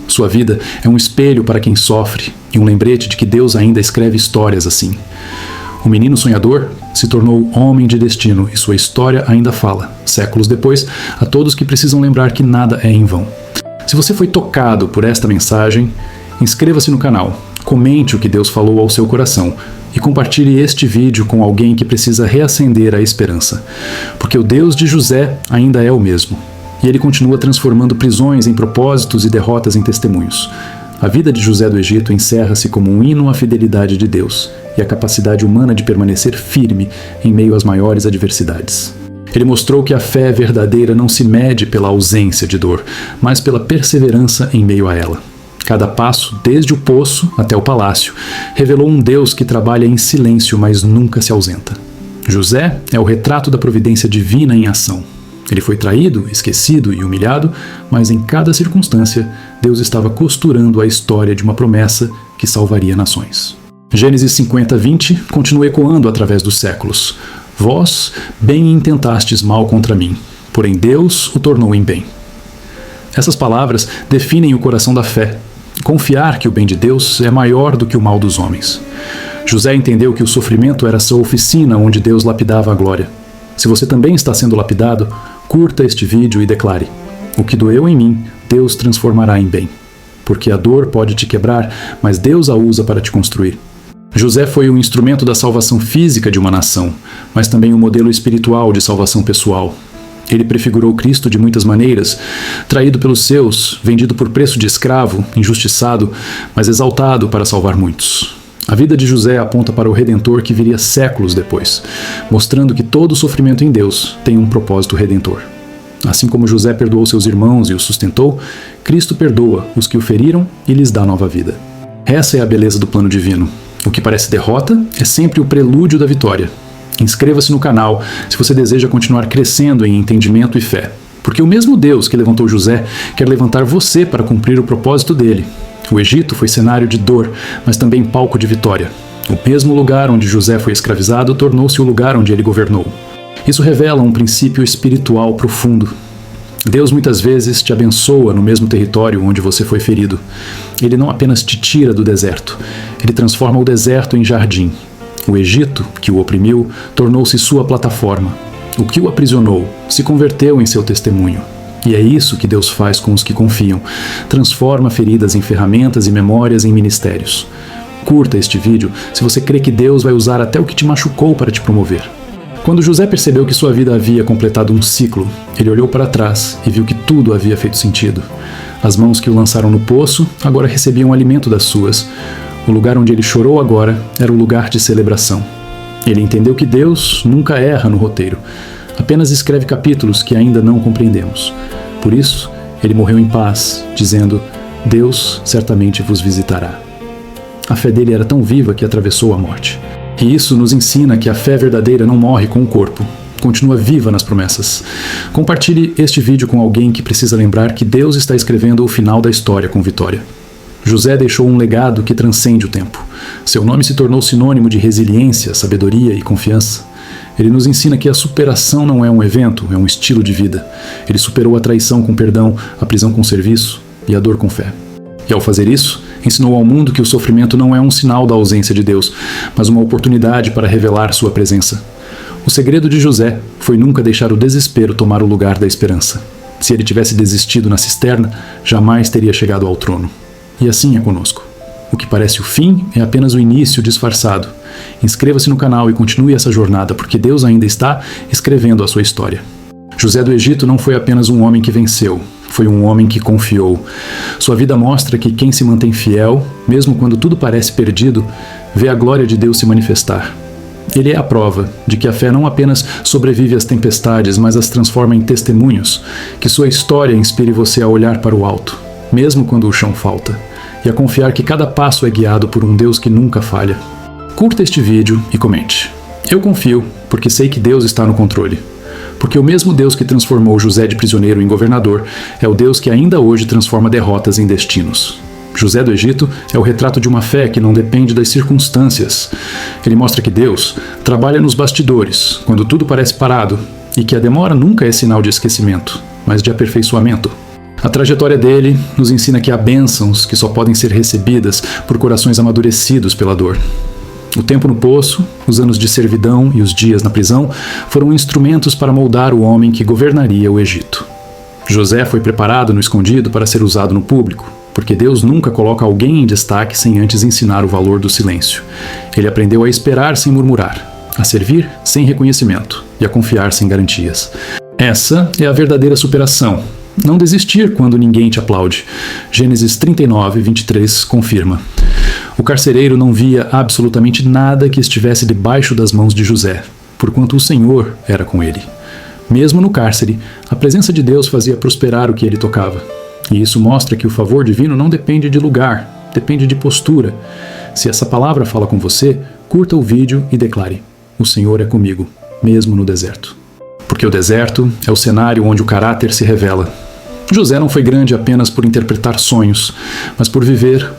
[SPEAKER 1] Sua vida é um espelho para quem sofre e um lembrete de que Deus ainda escreve histórias assim. O menino sonhador se tornou homem de destino e sua história ainda fala, séculos depois, a todos que precisam lembrar que nada é em vão. Se você foi tocado por esta mensagem, inscreva-se no canal, comente o que Deus falou ao seu coração e compartilhe este vídeo com alguém que precisa reacender a esperança. Porque o Deus de José ainda é o mesmo, e ele continua transformando prisões em propósitos e derrotas em testemunhos. A vida de José do Egito encerra-se como um hino à fidelidade de Deus e à capacidade humana de permanecer firme em meio às maiores adversidades. Ele mostrou que a fé verdadeira não se mede pela ausência de dor, mas pela perseverança em meio a ela. Cada passo, desde o poço até o palácio, revelou um Deus que trabalha em silêncio, mas nunca se ausenta. José é o retrato da providência divina em ação. Ele foi traído, esquecido e humilhado, mas em cada circunstância, Deus estava costurando a história de uma promessa que salvaria nações. Gênesis 50, 20 continua ecoando através dos séculos. Vós bem intentastes mal contra mim, porém Deus o tornou em bem. Essas palavras definem o coração da fé. Confiar que o bem de Deus é maior do que o mal dos homens. José entendeu que o sofrimento era sua oficina onde Deus lapidava a glória. Se você também está sendo lapidado, curta este vídeo e declare: o que doeu em mim, Deus transformará em bem. Porque a dor pode te quebrar, mas Deus a usa para te construir. José foi um instrumento da salvação física de uma nação, mas também um modelo espiritual de salvação pessoal. Ele prefigurou Cristo de muitas maneiras, traído pelos seus, vendido por preço de escravo, injustiçado, mas exaltado para salvar muitos. A vida de José aponta para o Redentor que viria séculos depois, mostrando que todo sofrimento em Deus tem um propósito redentor. Assim como José perdoou seus irmãos e os sustentou, Cristo perdoa os que o feriram e lhes dá nova vida. Essa é a beleza do plano divino. O que parece derrota é sempre o prelúdio da vitória. Inscreva-se no canal se você deseja continuar crescendo em entendimento e fé, porque o mesmo Deus que levantou José quer levantar você para cumprir o propósito dele. O Egito foi cenário de dor, mas também palco de vitória. O mesmo lugar onde José foi escravizado tornou-se o lugar onde ele governou. Isso revela um princípio espiritual profundo. Deus muitas vezes te abençoa no mesmo território onde você foi ferido. Ele não apenas te tira do deserto, ele transforma o deserto em jardim. O Egito, que o oprimiu, tornou-se sua plataforma. O que o aprisionou se converteu em seu testemunho. E é isso que Deus faz com os que confiam. Transforma feridas em ferramentas e memórias em ministérios. Curta este vídeo se você crê que Deus vai usar até o que te machucou para te promover. Quando José percebeu que sua vida havia completado um ciclo, ele olhou para trás e viu que tudo havia feito sentido. As mãos que o lançaram no poço agora recebiam alimento das suas. O lugar onde ele chorou agora era o lugar de celebração. Ele entendeu que Deus nunca erra no roteiro, apenas escreve capítulos que ainda não compreendemos. Por isso, ele morreu em paz, dizendo: Deus certamente vos visitará. A fé dele era tão viva que atravessou a morte. E isso nos ensina que a fé verdadeira não morre com o corpo, continua viva nas promessas. Compartilhe este vídeo com alguém que precisa lembrar que Deus está escrevendo o final da história com vitória. José deixou um legado que transcende o tempo. Seu nome se tornou sinônimo de resiliência, sabedoria e confiança. Ele nos ensina que a superação não é um evento, é um estilo de vida. Ele superou a traição com perdão, a prisão com serviço e a dor com fé. E ao fazer isso, ensinou ao mundo que o sofrimento não é um sinal da ausência de Deus, mas uma oportunidade para revelar sua presença. O segredo de José foi nunca deixar o desespero tomar o lugar da esperança. Se ele tivesse desistido na cisterna, jamais teria chegado ao trono. E assim é conosco. O que parece o fim é apenas o início disfarçado. Inscreva-se no canal e continue essa jornada, porque Deus ainda está escrevendo a sua história. José do Egito não foi apenas um homem que venceu, foi um homem que confiou. Sua vida mostra que quem se mantém fiel, mesmo quando tudo parece perdido, vê a glória de Deus se manifestar. Ele é a prova de que a fé não apenas sobrevive às tempestades, mas as transforma em testemunhos, que sua história inspire você a olhar para o alto, mesmo quando o chão falta, e a confiar que cada passo é guiado por um Deus que nunca falha. Curta este vídeo e comente. Eu confio, porque sei que Deus está no controle. Porque o mesmo Deus que transformou José de prisioneiro em governador é o Deus que ainda hoje transforma derrotas em destinos. José do Egito é o retrato de uma fé que não depende das circunstâncias. Ele mostra que Deus trabalha nos bastidores, quando tudo parece parado, e que a demora nunca é sinal de esquecimento, mas de aperfeiçoamento. A trajetória dele nos ensina que há bênçãos que só podem ser recebidas por corações amadurecidos pela dor. O tempo no poço, os anos de servidão e os dias na prisão foram instrumentos para moldar o homem que governaria o Egito. José foi preparado no escondido para ser usado no público, porque Deus nunca coloca alguém em destaque sem antes ensinar o valor do silêncio. Ele aprendeu a esperar sem murmurar, a servir sem reconhecimento e a confiar sem garantias. Essa é a verdadeira superação. Não desistir quando ninguém te aplaude. Gênesis 39, 23 confirma. O carcereiro não via absolutamente nada que estivesse debaixo das mãos de José, porquanto o Senhor era com ele. Mesmo no cárcere, a presença de Deus fazia prosperar o que ele tocava. E isso mostra que o favor divino não depende de lugar, depende de postura. Se essa palavra fala com você, curta o vídeo e declare: o Senhor é comigo, mesmo no deserto. Porque o deserto é o cenário onde o caráter se revela. José não foi grande apenas por interpretar sonhos, mas por viver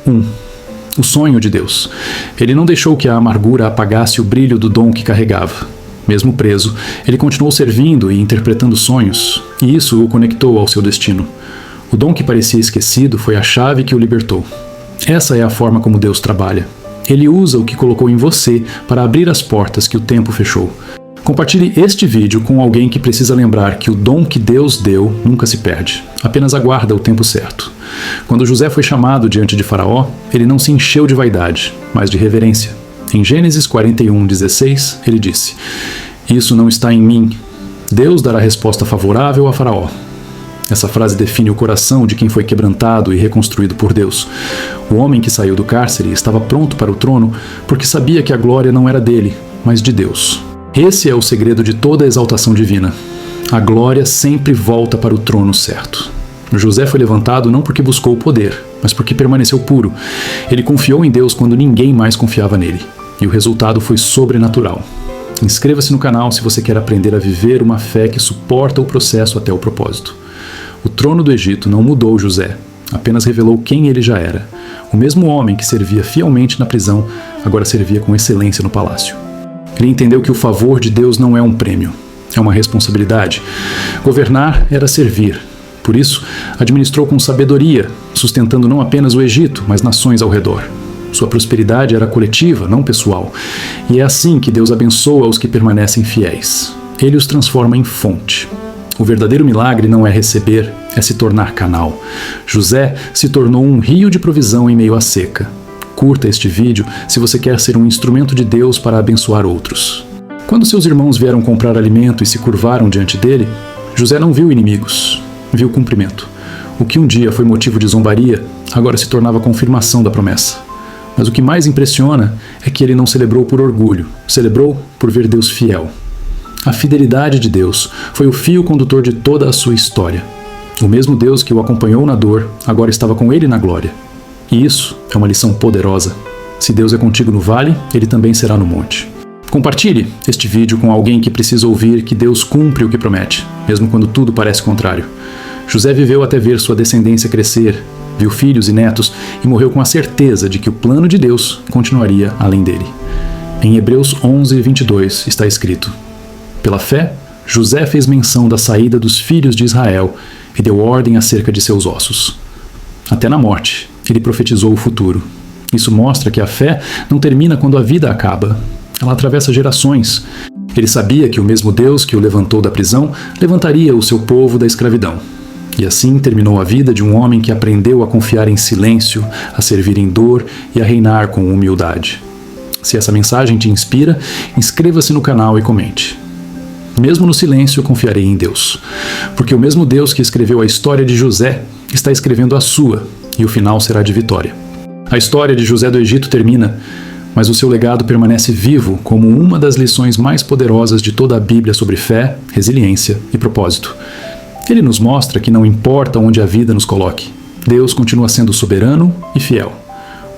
[SPEAKER 1] o sonho de Deus. Ele não deixou que a amargura apagasse o brilho do dom que carregava. Mesmo preso, ele continuou servindo e interpretando sonhos, e isso o conectou ao seu destino. O dom que parecia esquecido foi a chave que o libertou. Essa é a forma como Deus trabalha. Ele usa o que colocou em você para abrir as portas que o tempo fechou. Compartilhe este vídeo com alguém que precisa lembrar que o dom que Deus deu nunca se perde, apenas aguarda o tempo certo. Quando José foi chamado diante de Faraó, ele não se encheu de vaidade, mas de reverência. Em Gênesis 41:16, ele disse: "Isso não está em mim. Deus dará resposta favorável a Faraó." Essa frase define o coração de quem foi quebrantado e reconstruído por Deus. O homem que saiu do cárcere estava pronto para o trono porque sabia que a glória não era dele, mas de Deus. Esse é o segredo de toda a exaltação divina. A glória sempre volta para o trono certo. José foi levantado não porque buscou o poder, mas porque permaneceu puro. Ele confiou em Deus quando ninguém mais confiava nele. E o resultado foi sobrenatural. Inscreva-se no canal se você quer aprender a viver uma fé que suporta o processo até o propósito. O trono do Egito não mudou José, apenas revelou quem ele já era. O mesmo homem que servia fielmente na prisão, agora servia com excelência no palácio. Ele entendeu que o favor de Deus não é um prêmio, é uma responsabilidade. Governar era servir. Por isso, administrou com sabedoria, sustentando não apenas o Egito, mas nações ao redor. Sua prosperidade era coletiva, não pessoal. E é assim que Deus abençoa os que permanecem fiéis. Ele os transforma em fonte. O verdadeiro milagre não é receber, é se tornar canal. José se tornou um rio de provisão em meio à seca. Curta este vídeo se você quer ser um instrumento de Deus para abençoar outros. Quando seus irmãos vieram comprar alimento e se curvaram diante dele, José não viu inimigos, viu cumprimento. O que um dia foi motivo de zombaria, agora se tornava confirmação da promessa. Mas o que mais impressiona é que ele não celebrou por orgulho, celebrou por ver Deus fiel. A fidelidade de Deus foi o fio condutor de toda a sua história. O mesmo Deus que o acompanhou na dor, agora estava com ele na glória. E isso é uma lição poderosa. Se Deus é contigo no vale, ele também será no monte. Compartilhe este vídeo com alguém que precisa ouvir que Deus cumpre o que promete, mesmo quando tudo parece contrário. José viveu até ver sua descendência crescer, viu filhos e netos e morreu com a certeza de que o plano de Deus continuaria além dele. Em Hebreus 11:22 está escrito: pela fé, José fez menção da saída dos filhos de Israel e deu ordem acerca de seus ossos. Até na morte, ele profetizou o futuro. Isso mostra que a fé não termina quando a vida acaba. Ela atravessa gerações. Ele sabia que o mesmo Deus que o levantou da prisão levantaria o seu povo da escravidão. E assim terminou a vida de um homem que aprendeu a confiar em silêncio, a servir em dor e a reinar com humildade. Se essa mensagem te inspira, inscreva-se no canal e comente. Mesmo no silêncio, confiarei em Deus. Porque o mesmo Deus que escreveu a história de José está escrevendo a sua, e o final será de vitória. A história de José do Egito termina, mas o seu legado permanece vivo como uma das lições mais poderosas de toda a Bíblia sobre fé, resiliência e propósito. Ele nos mostra que não importa onde a vida nos coloque, Deus continua sendo soberano e fiel.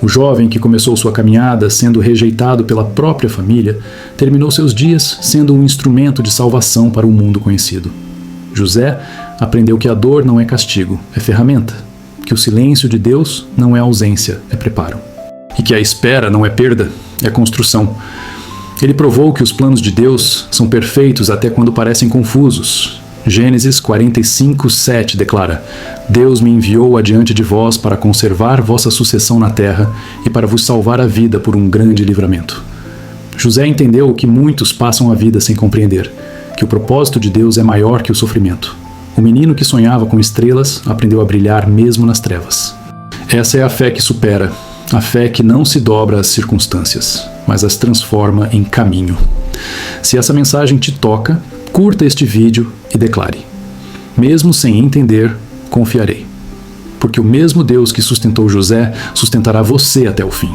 [SPEAKER 1] O jovem que começou sua caminhada sendo rejeitado pela própria família, terminou seus dias sendo um instrumento de salvação para o mundo conhecido. José aprendeu que a dor não é castigo, é ferramenta, que o silêncio de Deus não é ausência, é preparo, e que a espera não é perda, é construção. Ele provou que os planos de Deus são perfeitos até quando parecem confusos. Gênesis 45:7 declara: Deus me enviou adiante de vós para conservar vossa sucessão na terra e para vos salvar a vida por um grande livramento. José entendeu o que muitos passam a vida sem compreender, que o propósito de Deus é maior que o sofrimento. O menino que sonhava com estrelas aprendeu a brilhar mesmo nas trevas. Essa é a fé que supera, a fé que não se dobra às circunstâncias, mas as transforma em caminho. Se essa mensagem te toca, curta este vídeo e declare: mesmo sem entender, confiarei. Porque o mesmo Deus que sustentou José sustentará você até o fim.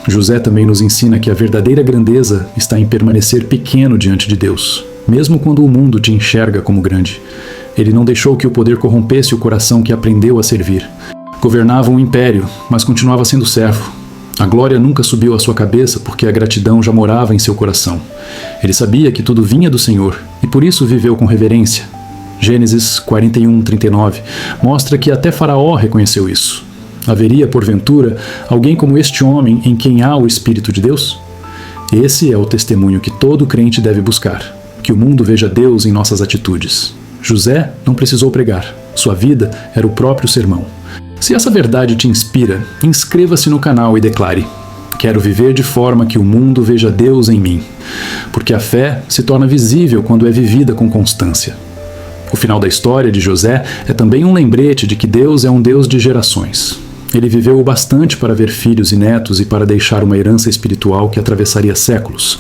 [SPEAKER 1] José também nos ensina que a verdadeira grandeza está em permanecer pequeno diante de Deus, mesmo quando o mundo te enxerga como grande. Ele não deixou que o poder corrompesse o coração que aprendeu a servir. Governava um império, mas continuava sendo servo. A glória nunca subiu à sua cabeça porque a gratidão já morava em seu coração. Ele sabia que tudo vinha do Senhor e por isso viveu com reverência. Gênesis 41:39 mostra que até Faraó reconheceu isso. Haveria, porventura, alguém como este homem em quem há o Espírito de Deus? Esse é o testemunho que todo crente deve buscar, que o mundo veja Deus em nossas atitudes. José não precisou pregar, sua vida era o próprio sermão. Se essa verdade te inspira, inscreva-se no canal e declare: quero viver de forma que o mundo veja Deus em mim. Porque a fé se torna visível quando é vivida com constância. O final da história de José é também um lembrete de que Deus é um Deus de gerações. Ele viveu o bastante para ver filhos e netos e para deixar uma herança espiritual que atravessaria séculos.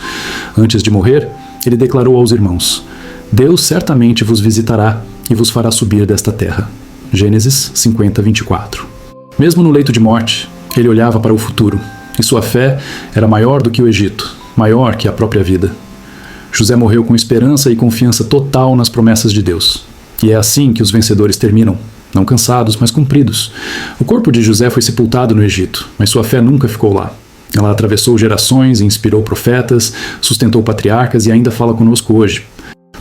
[SPEAKER 1] Antes de morrer, ele declarou aos irmãos: Deus certamente vos visitará e vos fará subir desta terra. Gênesis 50, 24. Mesmo no leito de morte, ele olhava para o futuro, e sua fé era maior do que o Egito, maior que a própria vida. José morreu com esperança e confiança total nas promessas de Deus. E é assim que os vencedores terminam, não cansados, mas cumpridos. O corpo de José foi sepultado no Egito, mas sua fé nunca ficou lá. Ela atravessou gerações, inspirou profetas, sustentou patriarcas e ainda fala conosco hoje.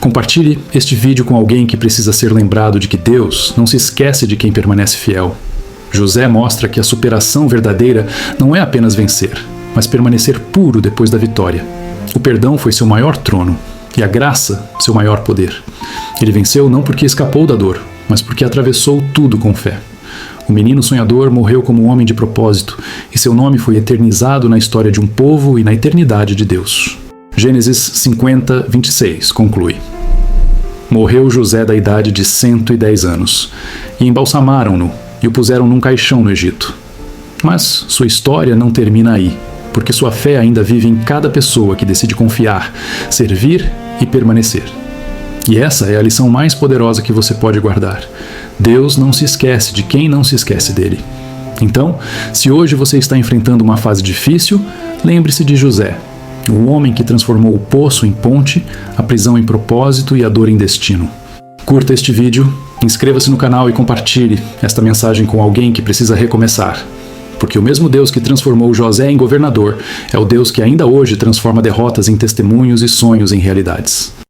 [SPEAKER 1] Compartilhe este vídeo com alguém que precisa ser lembrado de que Deus não se esquece de quem permanece fiel. José mostra que a superação verdadeira não é apenas vencer, mas permanecer puro depois da vitória. O perdão foi seu maior trono, e a graça seu maior poder. Ele venceu não porque escapou da dor, mas porque atravessou tudo com fé. O menino sonhador morreu como um homem de propósito, e seu nome foi eternizado na história de um povo e na eternidade de Deus. Gênesis 50, 26 conclui: Morreu José da idade de 110 anos, e embalsamaram-no, e o puseram num caixão no Egito. Mas sua história não termina aí, porque sua fé ainda vive em cada pessoa que decide confiar, servir e permanecer. E essa é a lição mais poderosa que você pode guardar. Deus não se esquece de quem não se esquece dele. Então, se hoje você está enfrentando uma fase difícil, lembre-se de José, o homem que transformou o poço em ponte, a prisão em propósito e a dor em destino. Curta este vídeo, inscreva-se no canal e compartilhe esta mensagem com alguém que precisa recomeçar. Porque o mesmo Deus que transformou José em governador é o Deus que ainda hoje transforma derrotas em testemunhos e sonhos em realidades.